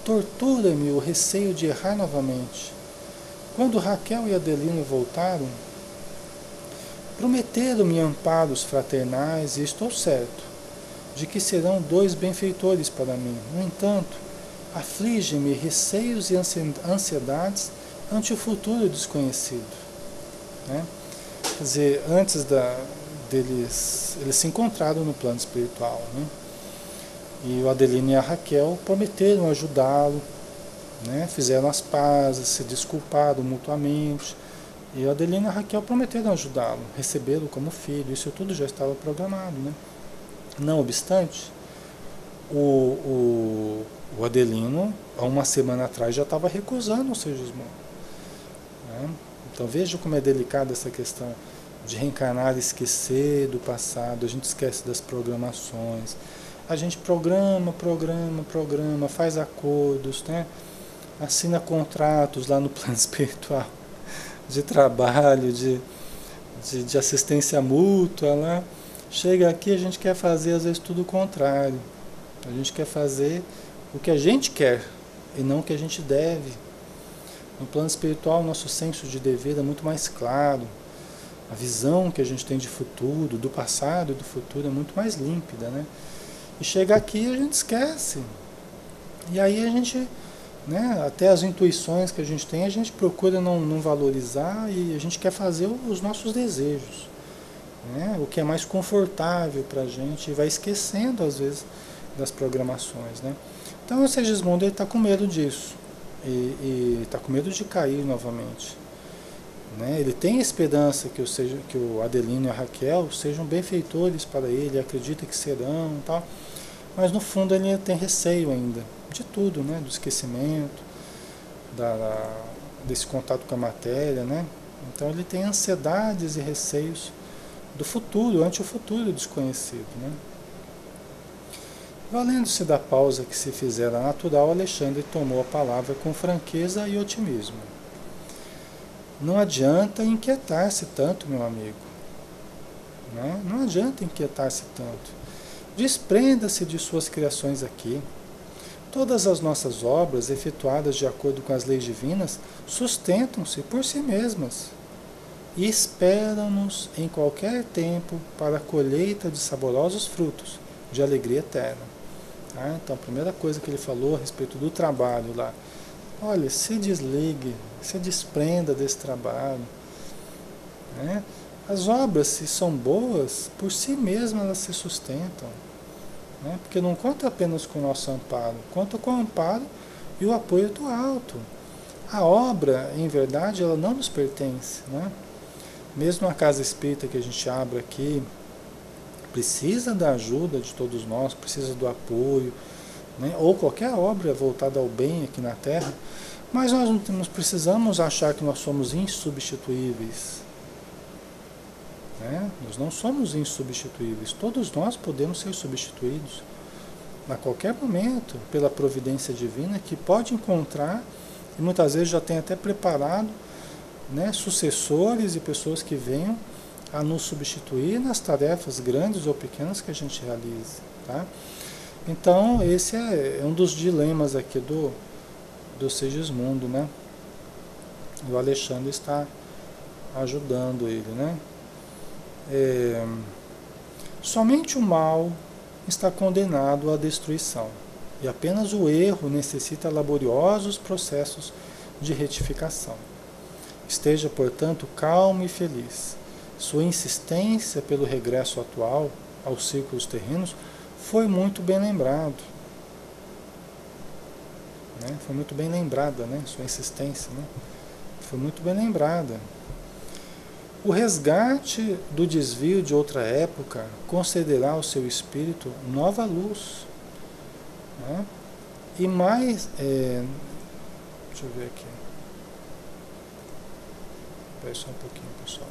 S1: tortura-me o receio de errar novamente. Quando Raquel e Adelino voltaram, prometeram-me amparos fraternais e estou certo de que serão dois benfeitores para mim. No entanto, aflige-me receios e ansiedades ante o futuro desconhecido, né? Quer dizer, antes deles, eles se encontraram no plano espiritual, né? E o Adelino e a Raquel prometeram ajudá-lo, né? Fizeram as pazes, se desculparam mutuamente, e o Adelino e a Raquel prometeram ajudá-lo, recebê-lo como filho, isso tudo já estava programado, né? Não obstante, o Adelino, há uma semana atrás, já estava recusando o Segismundo, né? Então veja como é delicada essa questão de reencarnar e esquecer do passado, a gente esquece das programações, a gente programa, faz acordos, né? Assina contratos lá no plano espiritual, de trabalho, de assistência mútua, né? Chega aqui, a gente quer fazer às vezes tudo o contrário. A gente quer fazer o que a gente quer e não o que a gente deve. No plano espiritual, o nosso senso de dever é muito mais claro. A visão que a gente tem de futuro, do passado e do futuro é muito mais límpida, né? E chega aqui, a gente esquece. E aí a gente, né, até as intuições que a gente tem, a gente procura não valorizar e a gente quer fazer os nossos desejos, né? O que é mais confortável para a gente, e vai esquecendo às vezes das programações, né? Então o Segismundo está com medo disso e está com medo de cair novamente, né? Ele tem esperança que o Adelino e a Raquel sejam benfeitores para ele, acredita que serão e tal, mas no fundo ele tem receio ainda de tudo, né? Do esquecimento, desse contato com a matéria, né? Então ele tem ansiedades e receios do futuro, ante o futuro desconhecido, né? Valendo-se da pausa que se fizera natural, Alexandre tomou a palavra com franqueza e otimismo. Não adianta inquietar-se tanto, meu amigo, né? Não adianta inquietar-se tanto. Desprenda-se de suas criações aqui. Todas as nossas obras, efetuadas de acordo com as leis divinas, sustentam-se por si mesmas e esperam-nos em qualquer tempo para a colheita de saborosos frutos de alegria eterna. Então, a primeira coisa que ele falou a respeito do trabalho lá, olha, se desligue, se desprenda desse trabalho, né? As obras, se são boas, por si mesmas elas se sustentam, né? Porque não conta apenas com o nosso amparo, conta com o amparo e o apoio do alto. A obra, em verdade, ela não nos pertence, né? Mesmo a casa espírita que a gente abre aqui, precisa da ajuda de todos nós, precisa do apoio, né? Ou qualquer obra voltada ao bem aqui na Terra, mas nós não precisamos achar que nós somos insubstituíveis. Né? Nós não somos insubstituíveis, todos nós podemos ser substituídos a qualquer momento pela providência divina, que pode encontrar, e muitas vezes já tem até preparado, né, sucessores e pessoas que venham a nos substituir nas tarefas grandes ou pequenas que a gente realize. Tá? Então esse é um dos dilemas aqui do Segismundo, né? E o Alexandre está ajudando ele, né? Somente o mal está condenado à destruição, e apenas o erro necessita laboriosos processos de retificação. Esteja, portanto, calmo e feliz. Sua insistência pelo regresso atual aos círculos terrenos foi muito bem lembrado. Né? Foi muito bem lembrada, né? Sua insistência, né? Foi muito bem lembrada. O resgate do desvio de outra época concederá ao seu espírito nova luz. Né? E mais... deixa eu ver aqui. Espera só um pouquinho, pessoal.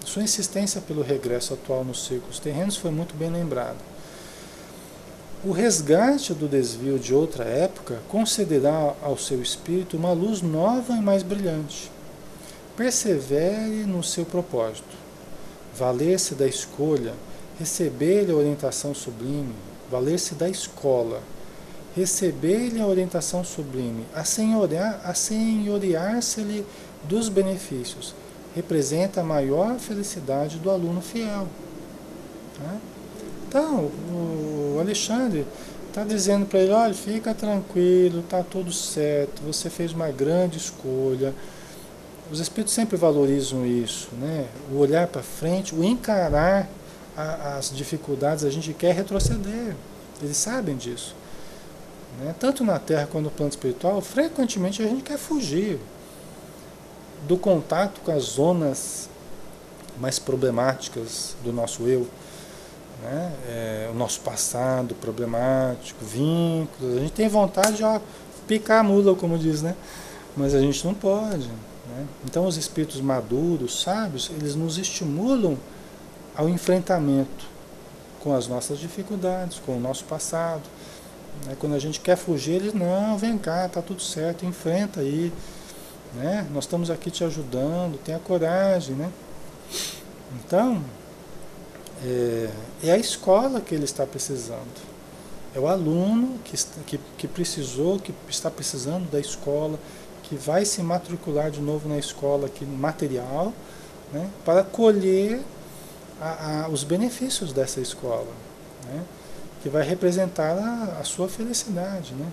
S1: Sua insistência pelo regresso atual nos círculos terrenos foi muito bem lembrada. O resgate do desvio de outra época concederá ao seu espírito uma luz nova e mais brilhante. Persevere no seu propósito. Valer-se da escolha, receber-lhe a orientação sublime, valer-se da escola, receber-lhe a orientação sublime, assenhorear-se-lhe dos benefícios, representa a maior felicidade do aluno fiel. Tá? Então, o Alexandre está dizendo para ele, olha, fica tranquilo, está tudo certo, você fez uma grande escolha. Os espíritos sempre valorizam isso, né? O olhar para frente, o encarar as dificuldades, a gente quer retroceder, eles sabem disso. Né? Tanto na Terra quanto no plano espiritual, frequentemente a gente quer fugir do contato com as zonas mais problemáticas do nosso eu. Né? O nosso passado problemático, vínculos, a gente tem vontade de picar a mula, como diz, né? Mas a gente não pode. Né? Então os espíritos maduros, sábios, eles nos estimulam ao enfrentamento com as nossas dificuldades, com o nosso passado. Né? Quando a gente quer fugir, eles, não, vem cá, tá tudo certo, enfrenta aí. Né? Nós estamos aqui te ajudando, tenha coragem. Né? Então, é a escola que ele está precisando. É o aluno que precisou, que está precisando da escola, que vai se matricular de novo na escola aqui, material, né, para colher os benefícios dessa escola, né, que vai representar a sua felicidade. Né.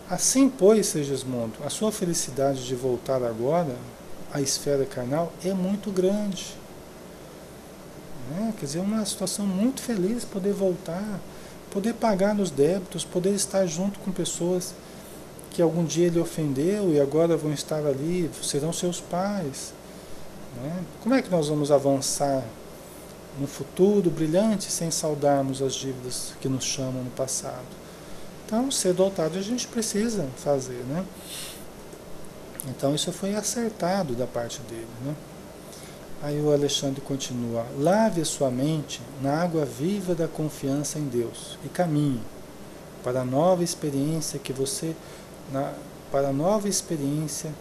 S1: Assim, pois, Segismundo, a sua felicidade de voltar agora à esfera carnal é muito grande. Quer dizer, uma situação muito feliz poder voltar, poder pagar nos débitos, poder estar junto com pessoas que algum dia ele ofendeu e agora vão estar ali, serão seus pais. Né? Como é que nós vamos avançar no futuro brilhante sem saudarmos as dívidas que nos chamam no passado? Então, cedo ou tarde a gente precisa fazer. Né? Então, isso foi acertado da parte dele. Né? Aí o Alexandre continua, lave a sua mente na água viva da confiança em Deus e caminhe para a nova experiência que você, para a nova experiência,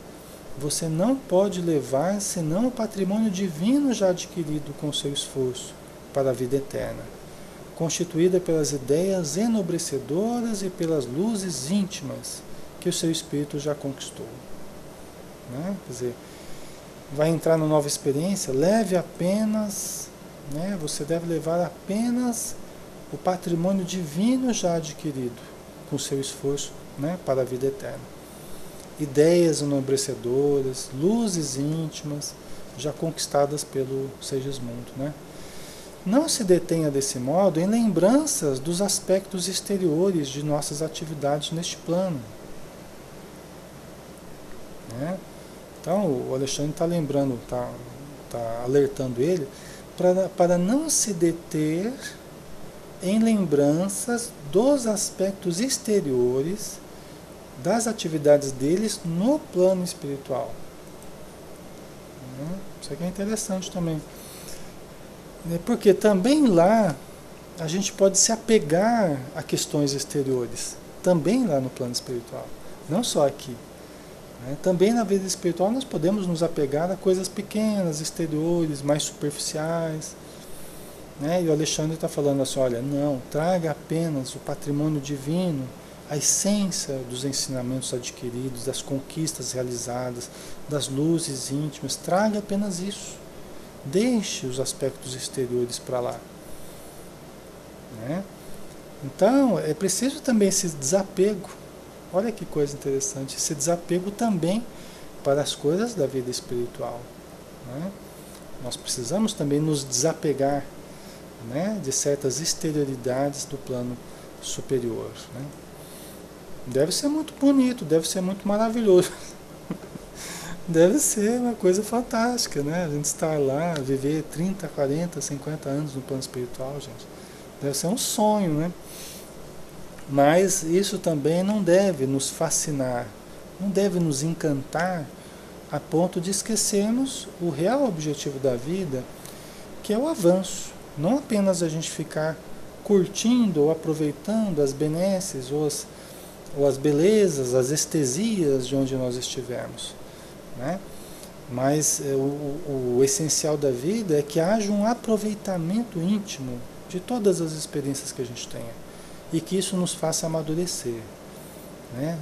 S1: você não pode levar senão o patrimônio divino já adquirido com seu esforço para a vida eterna, constituída pelas ideias enobrecedoras e pelas luzes íntimas que o seu espírito já conquistou. Né? Quer dizer, vai entrar na nova experiência, leve apenas, né, você deve levar apenas o patrimônio divino já adquirido com seu esforço, né, para a vida eterna. Ideias enobrecedoras, luzes íntimas já conquistadas pelo Segismundo. Né? Não se detenha desse modo em lembranças dos aspectos exteriores de nossas atividades neste plano. Né? Então, o Alexandre está lembrando, está alertando ele para não se deter em lembranças dos aspectos exteriores das atividades deles no plano espiritual. Isso aqui é interessante também. Porque também lá a gente pode se apegar a questões exteriores, também lá no plano espiritual, não só aqui. Também na vida espiritual nós podemos nos apegar a coisas pequenas, exteriores, mais superficiais. E o Alexandre está falando assim, olha, não, traga apenas o patrimônio divino, a essência dos ensinamentos adquiridos, das conquistas realizadas, das luzes íntimas, traga apenas isso. Deixe os aspectos exteriores para lá. Então, é preciso também esse desapego. Olha que coisa interessante, esse desapego também para as coisas da vida espiritual. Nós precisamos também nos desapegar de certas exterioridades do plano superior. Deve ser muito bonito, deve ser muito maravilhoso. Deve ser uma coisa fantástica, A gente estar lá, viver 30, 40, 50 anos no plano espiritual, gente. Deve ser um sonho, Mas isso também não deve nos fascinar, não deve nos encantar a ponto de esquecermos o real objetivo da vida, que é o avanço. Não apenas a gente ficar curtindo ou aproveitando as benesses ou as belezas, as estesias de onde nós estivermos. Mas o essencial da vida é que haja um aproveitamento íntimo de todas as experiências que a gente tenha e que isso nos faça amadurecer,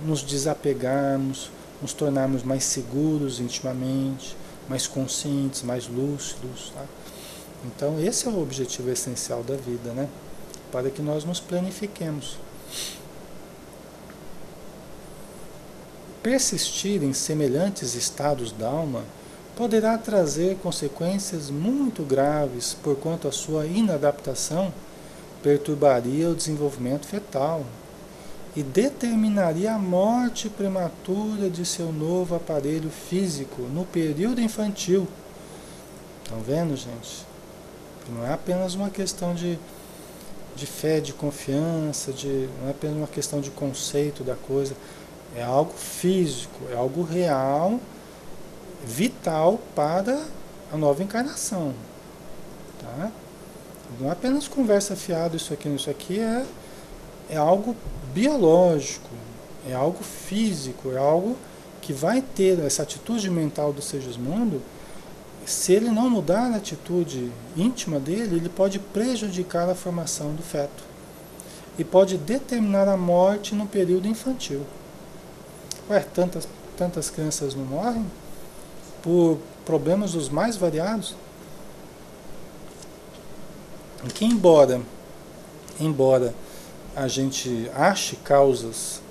S1: nos desapegarmos, nos tornarmos mais seguros intimamente, mais conscientes, mais lúcidos. Então esse é o objetivo essencial da vida, para que nós nos planifiquemos. Persistir em semelhantes estados da alma poderá trazer consequências muito graves, porquanto a sua inadaptação perturbaria o desenvolvimento fetal e determinaria a morte prematura de seu novo aparelho físico no período infantil. Estão vendo, gente? Não é apenas uma questão de fé, de confiança, não é apenas uma questão de conceito da coisa. É algo físico, é algo real, vital para a nova encarnação. Não é apenas conversa fiada, isso aqui é algo biológico, é algo físico, é algo que vai ter essa atitude mental do Segismundo. Se ele não mudar a atitude íntima dele, ele pode prejudicar a formação do feto e pode determinar a morte no período infantil. Tantas crianças não morrem por problemas dos mais variados? Que embora a gente ache causas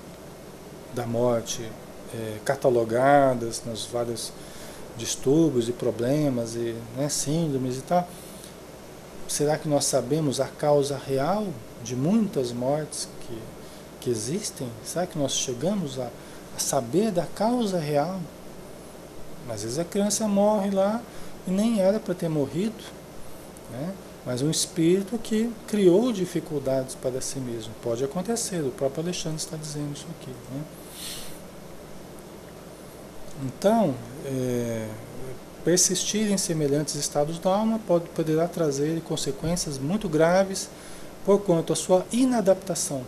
S1: da morte catalogadas nos vários distúrbios e problemas e síndromes e tal, será que nós sabemos a causa real de muitas mortes que existem? Será que nós chegamos a saber da causa real? Às vezes a criança morre lá e nem era para ter morrido, mas um espírito que criou dificuldades para si mesmo. Pode acontecer, o próprio Alexandre está dizendo isso aqui. Então, persistir em semelhantes estados da alma poderá trazer consequências muito graves porquanto a sua inadaptação.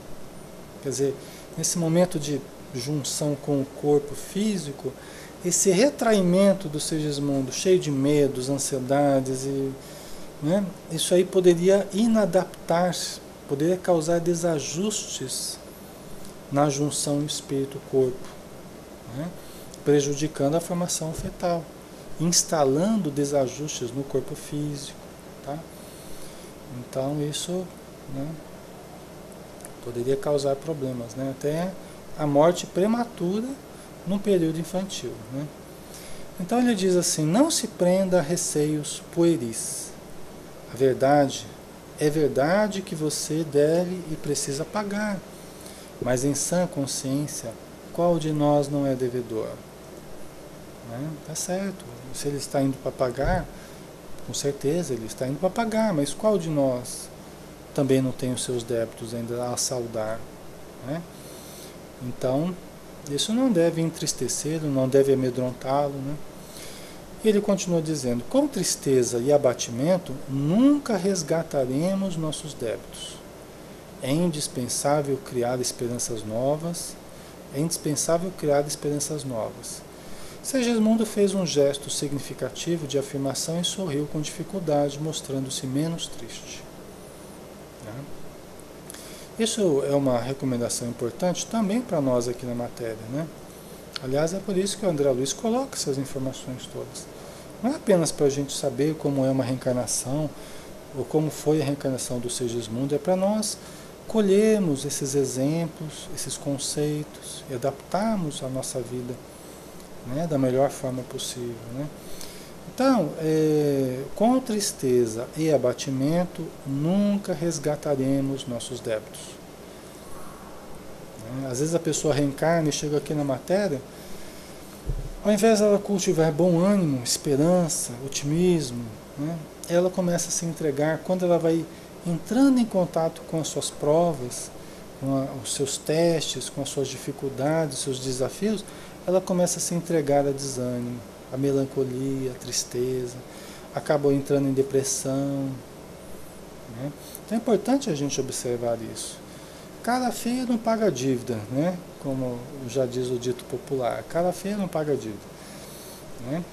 S1: Quer dizer, nesse momento de junção com o corpo físico, esse retraimento do Segismundo, cheio de medos, ansiedades, isso aí poderia inadaptar, poderia causar desajustes na junção espírito-corpo, prejudicando a formação fetal, instalando desajustes no corpo físico. Então isso poderia causar problemas, até a morte prematura no período infantil. Então ele diz assim: não se prenda a receios pueris. A verdade é verdade que você deve e precisa pagar, mas em sã consciência, qual de nós não é devedor? Tá certo, se ele está indo para pagar, Com certeza ele está indo para pagar, mas qual de nós também não tem os seus débitos ainda a saldar, né? Então, isso não deve entristecê-lo, não deve amedrontá-lo, né? E ele continua dizendo: com tristeza e abatimento, nunca resgataremos nossos débitos. É indispensável criar esperanças novas. É indispensável criar esperanças novas. Segismundo fez um gesto significativo de afirmação e sorriu com dificuldade, mostrando-se menos triste. Isso é uma recomendação importante também para nós aqui na matéria, né? Aliás, é por isso que o André Luiz coloca essas informações todas. Não é apenas para a gente saber como é uma reencarnação, ou como foi a reencarnação do Segismundo, é para nós colhermos esses exemplos, esses conceitos, e adaptarmos a nossa vida, né, da melhor forma possível, né? Então, com tristeza e abatimento, nunca resgataremos nossos débitos. Às vezes a pessoa reencarna e chega aqui na matéria, ao invés de ela cultivar bom ânimo, esperança, otimismo, né, ela começa a se entregar. Quando ela vai entrando em contato com as suas provas, com os seus testes, com as suas dificuldades, seus desafios, ela começa a se entregar a desânimo, a melancolia, a tristeza, acabou entrando em depressão, né? Então é importante a gente observar isso. Cara feia não paga dívida, né? Como já diz o dito popular, cara feia não paga dívida, né?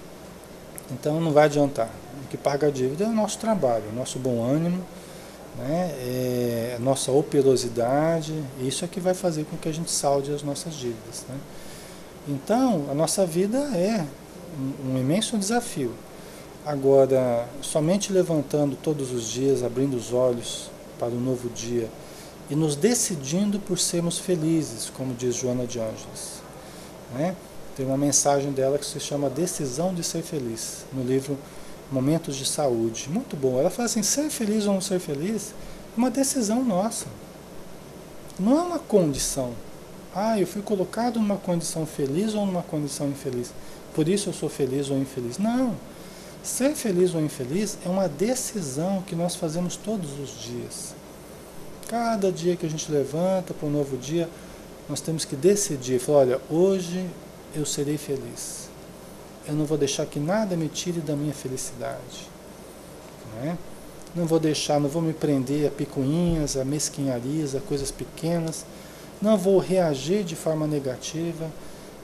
S1: Então não vai adiantar. O que paga a dívida é o nosso trabalho, o nosso bom ânimo, né? A nossa operosidade, isso é que vai fazer com que a gente salde as nossas dívidas, né? Então a nossa vida é um imenso desafio. Agora, somente levantando todos os dias, abrindo os olhos para o novo dia e nos decidindo por sermos felizes, como diz Joana de Ângeles, né? Tem uma mensagem dela que se chama Decisão de Ser Feliz, no livro Momentos de Saúde. Muito bom. Ela fala assim: ser feliz ou não ser feliz é uma decisão nossa. Não é uma condição. Eu fui colocado numa condição feliz ou numa condição infeliz, por isso eu sou feliz ou infeliz. Não. Ser feliz ou infeliz é uma decisão que nós fazemos todos os dias. Cada dia que a gente levanta para um novo dia, nós temos que decidir. Falar: olha, hoje eu serei feliz. Eu não vou deixar que nada me tire da minha felicidade, né? Não vou deixar, não vou me prender a picuinhas, a mesquinharias, a coisas pequenas. Não vou reagir de forma negativa,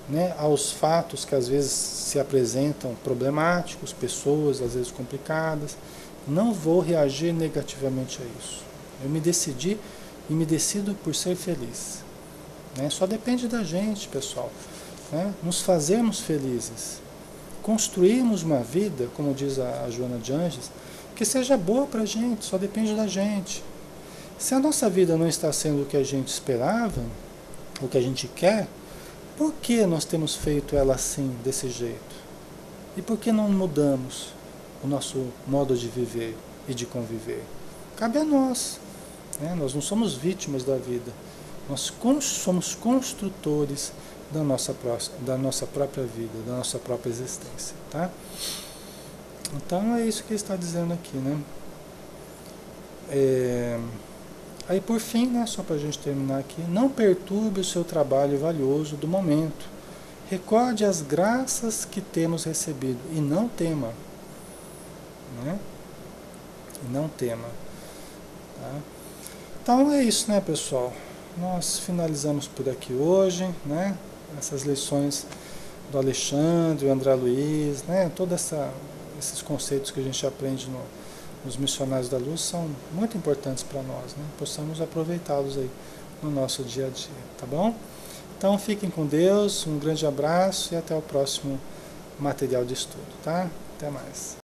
S1: né, aos fatos que às vezes se apresentam problemáticos, pessoas às vezes complicadas. Não vou reagir negativamente a isso. Eu me decidi e me decido por ser feliz, né? Só depende da gente, pessoal, né? Nos fazermos felizes, construirmos uma vida, como diz a Joana de Ângeles, que seja boa para a gente. Só depende da gente. Se a nossa vida não está sendo o que a gente esperava, o que a gente quer, por que nós temos feito ela assim, desse jeito? E por que não mudamos o nosso modo de viver e de conviver? Cabe a nós, né? Nós não somos vítimas da vida. Nós somos construtores da nossa própria vida, da nossa própria existência, tá? Então é isso que ele está dizendo aqui, né? Aí por fim, né, só para a gente terminar aqui, não perturbe o seu trabalho valioso do momento. Recorde as graças que temos recebido e não tema, né? E não tema, tá? Então é isso, né, pessoal? Nós finalizamos por aqui hoje, né? Essas lições do Alexandre, o André Luiz, né? Todos esses conceitos que a gente aprende nos Missionários da Luz são muito importantes para nós, né? Possamos aproveitá-los aí no nosso dia a dia, tá bom? Então fiquem com Deus, um grande abraço e até o próximo material de estudo, tá? Até mais.